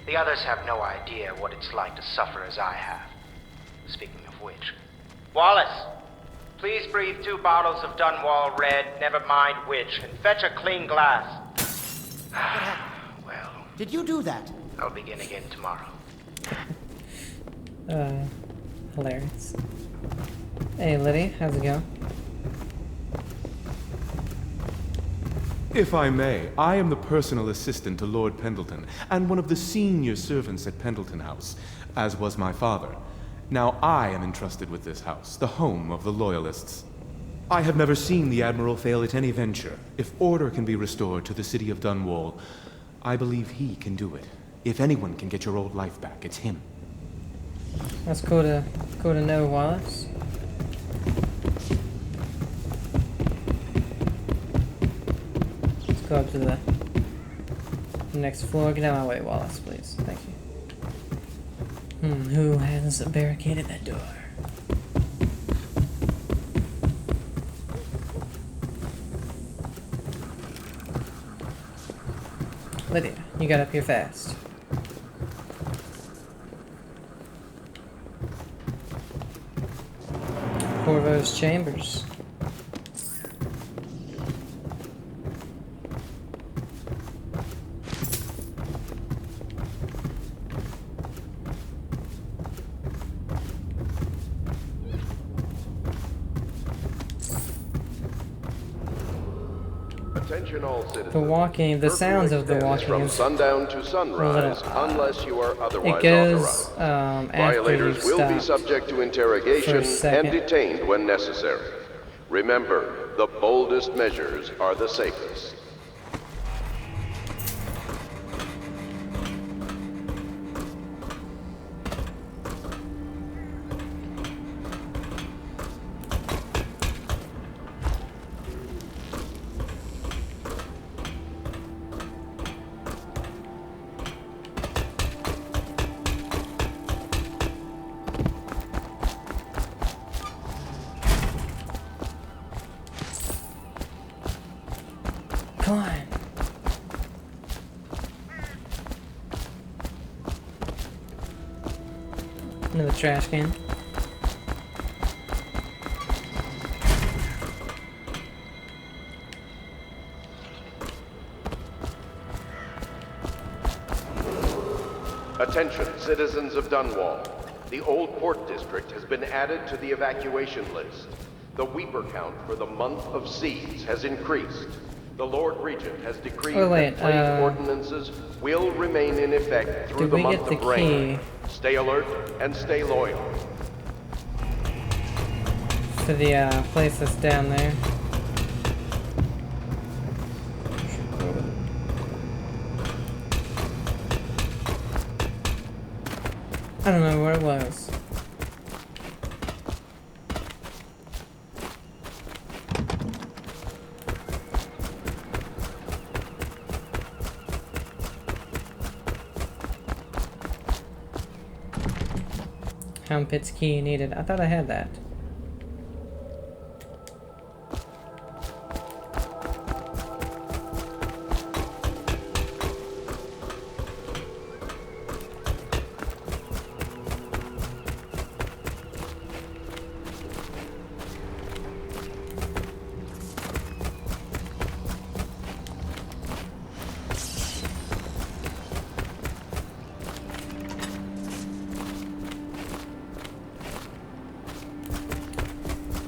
The others have no idea what it's like to suffer as I have. Speaking of which... Wallace! Please breathe 2 bottles of Dunwall Red, never mind which, and fetch a clean glass. Well... Did you do that? I'll begin again tomorrow. Hilarious. Hey, Liddy, how's it going? If I may, I am the personal assistant to Lord Pendleton, and one of the senior servants at Pendleton House, as was my father. Now I am entrusted with this house, the home of the Loyalists. I have never seen the Admiral fail at any venture. If order can be restored to the city of Dunwall, I believe he can do it. If anyone can get your old life back, it's him. That's cool to know, Wallace. Go up to the next floor. Get out of my way, Wallace, please. Thank you. Who has barricaded that door? Lydia. You got up here fast. Corvo's chambers. Attention all citizens. The sounds of the walking from is sundown to sunrise, unless you are otherwise it goes authorized. after Violators you will be stop subject to for a interrogation second. and detained when necessary. Remember, the boldest measures are the safest. Come on. Another trash can. Attention, citizens of Dunwall. The Old Port District has been added to the evacuation list. The Weeper count for the month of siege has increased. The Lord Regent has decreed that plague ordinances will remain in effect through the month of rain. Stay alert and stay loyal. To the place that's down there. I don't know where it was. Hound Pit's key needed. I thought I had that.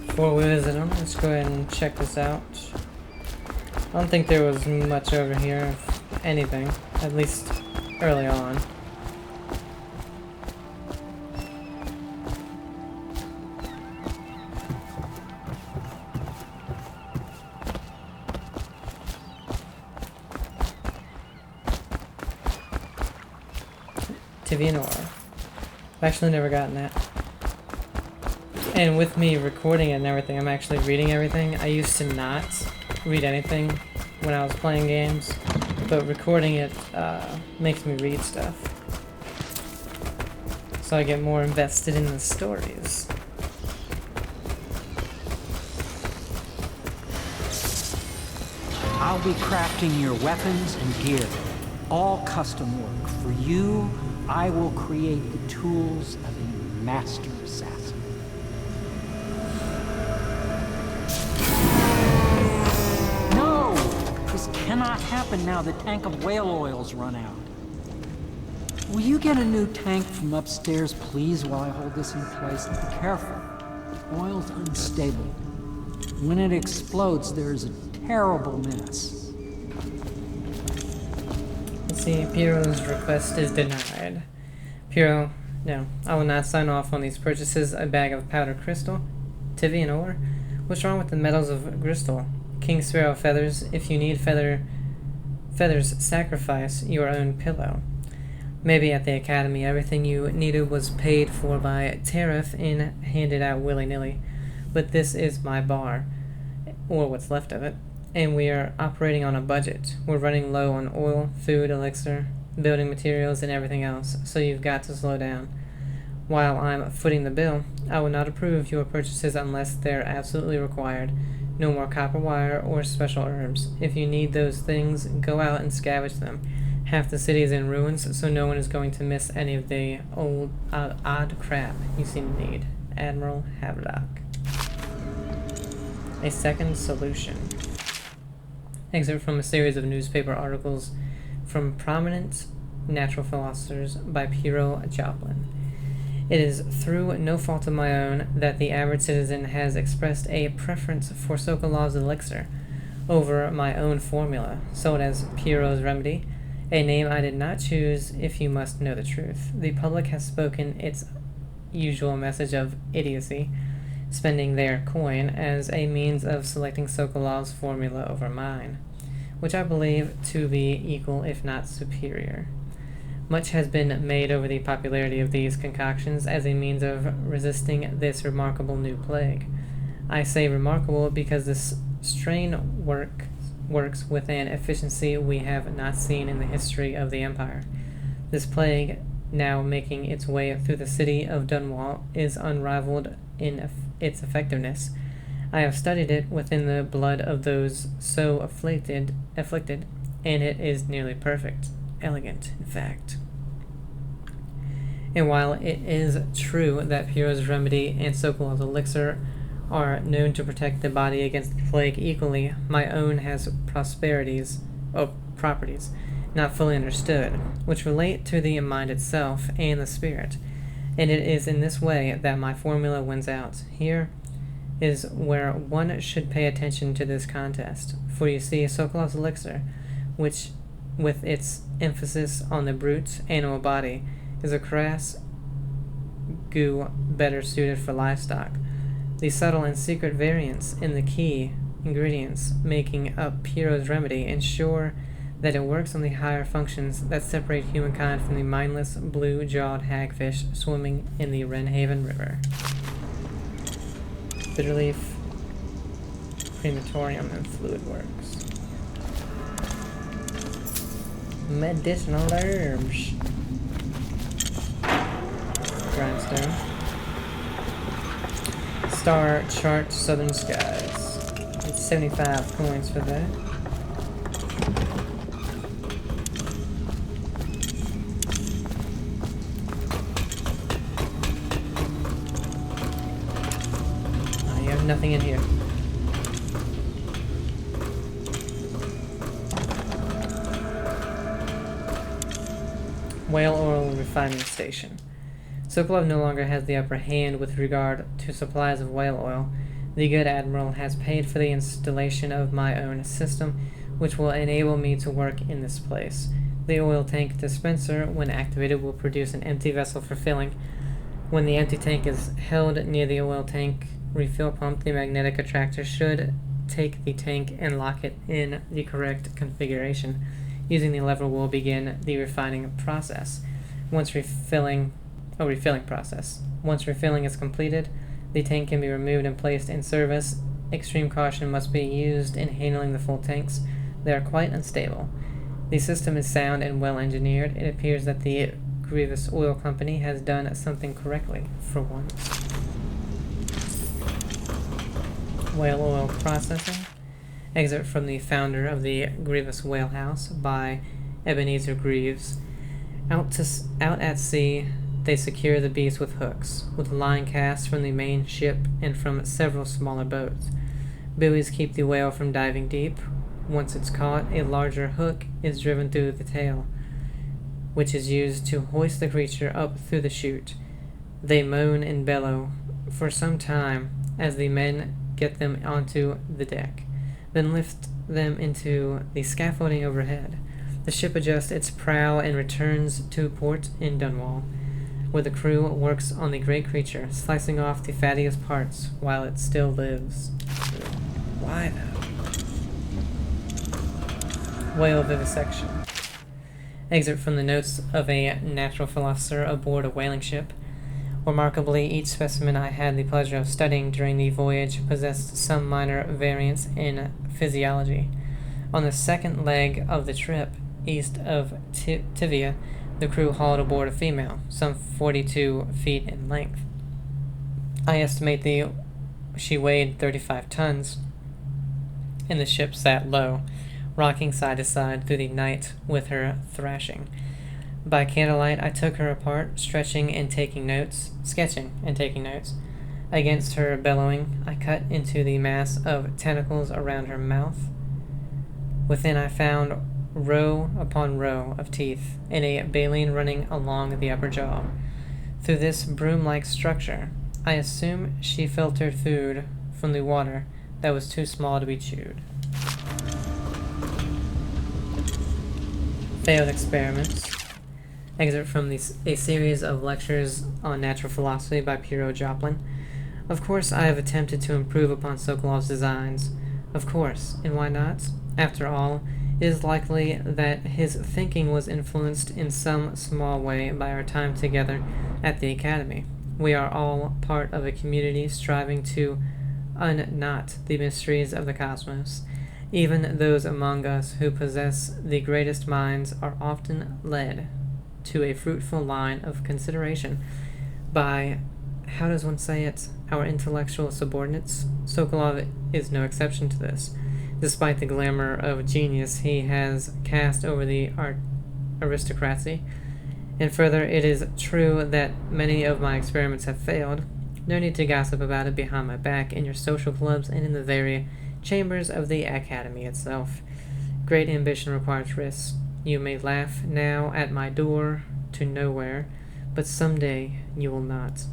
Before we visit them, let's go ahead and check this out. I don't think there was much over here, if anything, at least early on. Tivianor. I've actually never gotten that. And with me recording it and everything, I'm actually reading everything. I used to not read anything when I was playing games, but recording it makes me read stuff. So I get more invested in the stories. I'll be crafting your weapons and gear, all custom work. For you, I will create the tools of a master assassin. Cannot happen now the tank of whale oil's run out. Will you get a new tank from upstairs, please, while I hold this in place? Be careful. Oil's unstable. When it explodes, there's a terrible mess. Let's see, Piero's request is denied. Piero, no, I will not sign off on these purchases. A bag of powdered crystal, Tivi and ore. What's wrong with the metals of crystal? King Sparrow feathers. If you need feathers, sacrifice your own pillow. Maybe at the academy, everything you needed was paid for by tariff and handed out willy-nilly. But this is my bar, or what's left of it, and we are operating on a budget. We're running low on oil, food, elixir, building materials, and everything else, so you've got to slow down. While I'm footing the bill, I will not approve your purchases unless they're absolutely required. No more copper wire or special herbs. If you need those things, go out and scavenge them. Half the city is in ruins, so no one is going to miss any of the odd crap you seem to need. Admiral Havelock. A second solution. Excerpt from a series of newspaper articles from prominent natural philosophers by Piero Joplin. It is through no fault of my own that the average citizen has expressed a preference for Sokolov's elixir over my own formula, sold as Piero's remedy, a name I did not choose if you must know the truth. The public has spoken its usual message of idiocy, spending their coin as a means of selecting Sokolov's formula over mine, which I believe to be equal if not superior. Much has been made over the popularity of these concoctions as a means of resisting this remarkable new plague. I say remarkable because this strain works with an efficiency we have not seen in the history of the Empire. This plague, now making its way through the city of Dunwall, is unrivaled in its effectiveness. I have studied it within the blood of those so afflicted, and it is nearly perfect. Elegant, in fact. And while it is true that Piero's remedy and Sokolov's elixir are known to protect the body against the plague equally, my own has properties, not fully understood, which relate to the mind itself and the spirit, and it is in this way that my formula wins out. Here is where one should pay attention to this contest, for you see, Sokolov's elixir, which, with its emphasis on the brute animal body, is a crass goo better suited for livestock. The subtle and secret variants in the key ingredients making up Piero's remedy ensure that it works on the higher functions that separate humankind from the mindless, blue-jawed hagfish swimming in the Wrenhaven River. Bitterleaf, crematorium, and fluid works. Medicinal herbs. Grindstone. Star chart southern skies. It's 75 coins for that. Oh, you have nothing in here. Whale oil refining station. Sokolov no longer has the upper hand with regard to supplies of whale oil. The good admiral has paid for the installation of my own system, which will enable me to work in this place. The oil tank dispenser, when activated, will produce an empty vessel for filling. When the empty tank is held near the oil tank refill pump, the magnetic attractor should take the tank and lock it in the correct configuration. Using the lever will begin the refining process. Refilling process. Once refilling is completed, the tank can be removed and placed in service. Extreme caution must be used in handling the full tanks. They are quite unstable. The system is sound and well engineered. It appears that the Grievous Oil Company has done something correctly, for once. Whale oil processing. Excerpt from the founder of the Grievous Whale House by Ebenezer Greaves. Out at sea, they secure the beast with hooks, with line cast from the main ship and from several smaller boats. Buoys keep the whale from diving deep. Once it's caught, a larger hook is driven through the tail, which is used to hoist the creature up through the chute. They moan and bellow for some time as the men get them onto the deck, then lift them into the scaffolding overhead. The ship adjusts its prow and returns to port in Dunwall, where the crew works on the great creature, slicing off the fattiest parts while it still lives. Why though? Whale vivisection. Excerpt from the notes of a natural philosopher aboard a whaling ship. Remarkably, each specimen I had the pleasure of studying during the voyage possessed some minor variance in physiology. On the second leg of the trip, east of Tivia, the crew hauled aboard a female, some 42 feet in length. I estimate she weighed 35 tons, and the ship sat low, rocking side to side through the night with her thrashing. By candlelight, I took her apart, sketching and taking notes. Against her bellowing, I cut into the mass of tentacles around her mouth. Within, I found row upon row of teeth, and a baleen running along the upper jaw. Through this broom-like structure, I assume she filtered food from the water that was too small to be chewed. Failed experiments. Excerpt from a series of lectures on natural philosophy by Piero Joplin. Of course, I have attempted to improve upon Sokolov's designs. Of course, and why not? After all, it is likely that his thinking was influenced in some small way by our time together at the Academy. We are all part of a community striving to unknot the mysteries of the cosmos. Even those among us who possess the greatest minds are often led to a fruitful line of consideration by, how does one say it, our intellectual subordinates. Sokolov is no exception to this. Despite the glamour of genius he has cast over the aristocracy. And further, it is true that many of my experiments have failed. No need to gossip about it behind my back in your social clubs and in the very chambers of the Academy itself. Great ambition requires risks. You may laugh now at my door to nowhere, but someday you will not.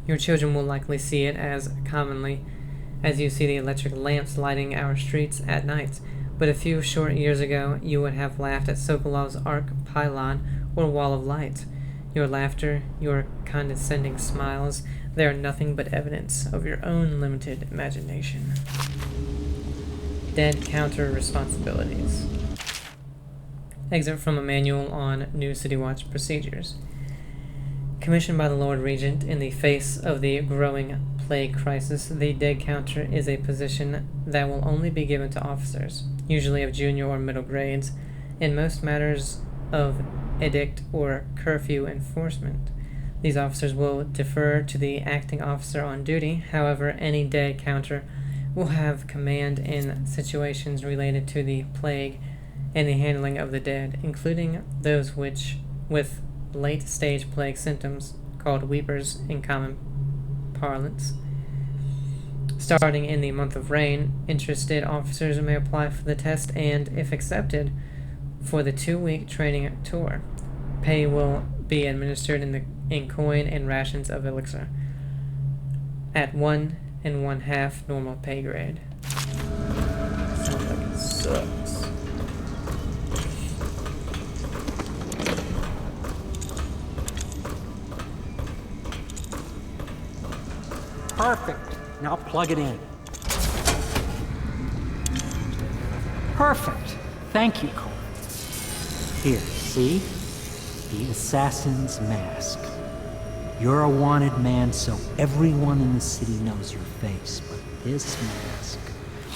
Your children will likely see it as commonly as you see the electric lamps lighting our streets at night. But a few short years ago, you would have laughed at Sokolov's arc pylon or wall of light. Your laughter, your condescending smiles, they are nothing but evidence of your own limited imagination. Dead counter responsibilities. Excerpt from a manual on new City Watch procedures. Commissioned by the Lord Regent in the face of the growing plague crisis, the dead counter is a position that will only be given to officers, usually of junior or middle grades, in most matters of edict or curfew enforcement. These officers will defer to the acting officer on duty. However, any dead counter will have command in situations related to the plague and the handling of the dead, including those with late-stage plague symptoms, called weepers in common parlance. Starting in the month of rain, interested officers may apply for the test and, if accepted, for the 2-week training tour. Pay will be administered in coin and rations of elixir at 1 1/2 normal pay grade. Sounds like it sucks. Perfect. Now plug it in. Perfect. Thank you, Cole. Here, see? The assassin's mask. You're a wanted man, so everyone in the city knows your face, but this mask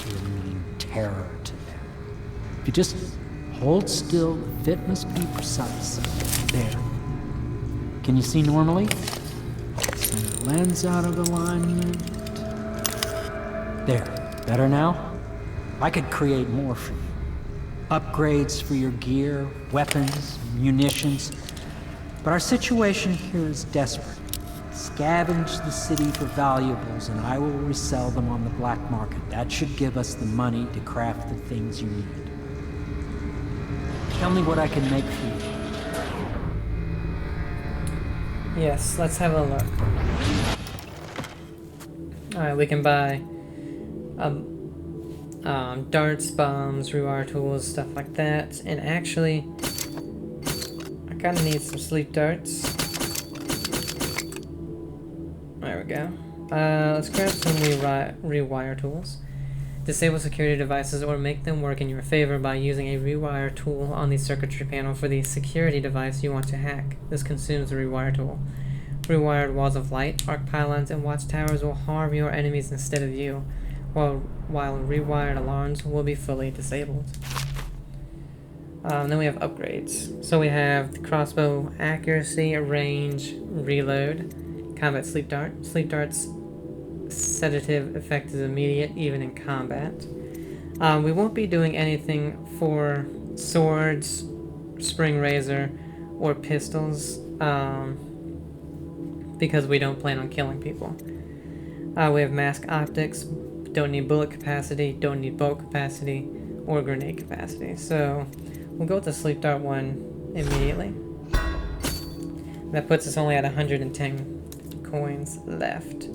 will mean terror to them. If you just hold still, the fit must be precise. There. Can you see normally? Center lens out of alignment. There. Better now? I could create more for you. Upgrades for your gear, weapons, munitions. But our situation here is desperate. Scavenge the city for valuables and I will resell them on the black market. That should give us the money to craft the things you need. Tell me what I can make for you. Yes, let's have a look. Alright, we can buy darts, bombs, rewire tools, stuff like that. And actually, I kind of need some sleep darts. There we go. Let's grab some rewire tools. Disable security devices or make them work in your favor by using a rewire tool on the circuitry panel for the security device you want to hack. This consumes the rewire tool. Rewired walls of light, arc pylons, and watchtowers will harm your enemies instead of you, while rewired alarms will be fully disabled. Then we have upgrades. So we have the crossbow accuracy, range, reload, combat sleep dart. Sleep dart's sedative effect is immediate even in combat. We won't be doing anything for swords, spring razor, or pistols, because we don't plan on killing people. We have mask optics, don't need bullet capacity, don't need bolt capacity, or grenade capacity. So we'll go with the sleep dart one immediately. That puts us only at 110 coins left.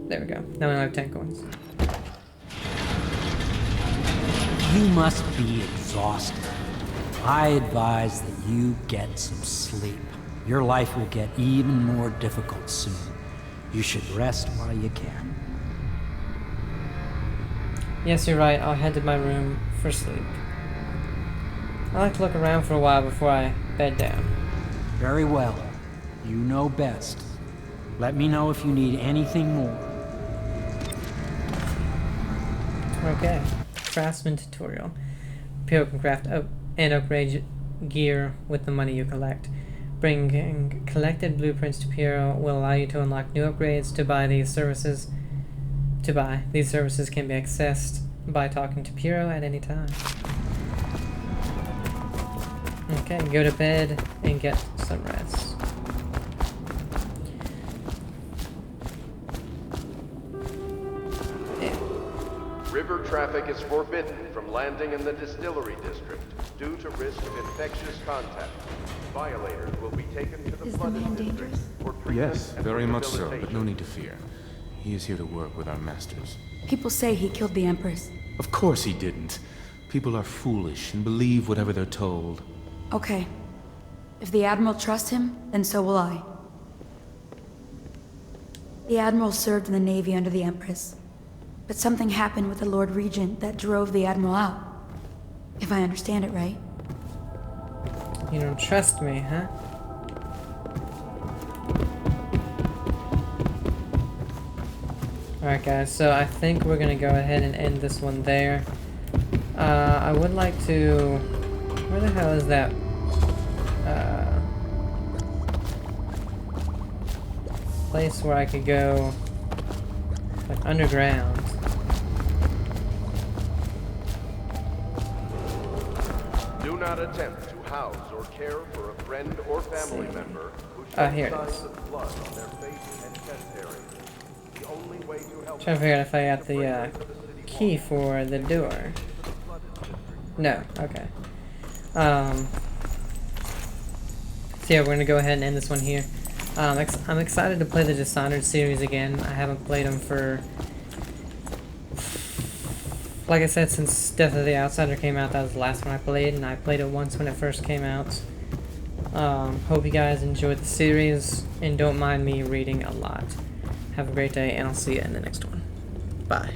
There we go. Now we only have 10 coins. You must be exhausted. I advise that you get some sleep. Your life will get even more difficult soon. You should rest while you can. Yes, you're right. I'll head to my room for sleep. I like to look around for a while before I bed down. Very well. You know best. Let me know if you need anything more. Okay. Craftsman tutorial. People can craft and upgrade gear with the money you collect. Bringing collected blueprints to Piero will allow you to unlock new upgrades to buy these services. These services can be accessed by talking to Piero at any time. Okay, go to bed and get some rest. River traffic is forbidden from landing in the distillery district due to risk of infectious contact. Violators will be taken to the flooded district for treatment. Yes, very much so, but no need to fear. He is here to work with our masters. People say he killed the Empress. Of course he didn't. People are foolish and believe whatever they're told. Okay. If the Admiral trusts him, then so will I. The Admiral served in the Navy under the Empress. But something happened with the Lord Regent that drove the Admiral out. If I understand it right. You don't trust me, huh? Alright guys, so I think we're gonna go ahead and end this one there. I would like to... Where the hell is that? Place where I could go... like underground. Do not attempt to house or care for a friend or family member who Here shows it is. signs of blood on their face and chest area. The only way to help Trying to figure out if I got the key for the door. No, okay. So yeah, we're gonna go ahead and end this one here. I'm excited to play the Dishonored series again. I haven't played them for, like I said, since Death of the Outsider came out. That was the last one I played, and I played it once when it first came out. Hope you guys enjoyed the series, and don't mind me reading a lot. Have a great day, and I'll see you in the next one. Bye.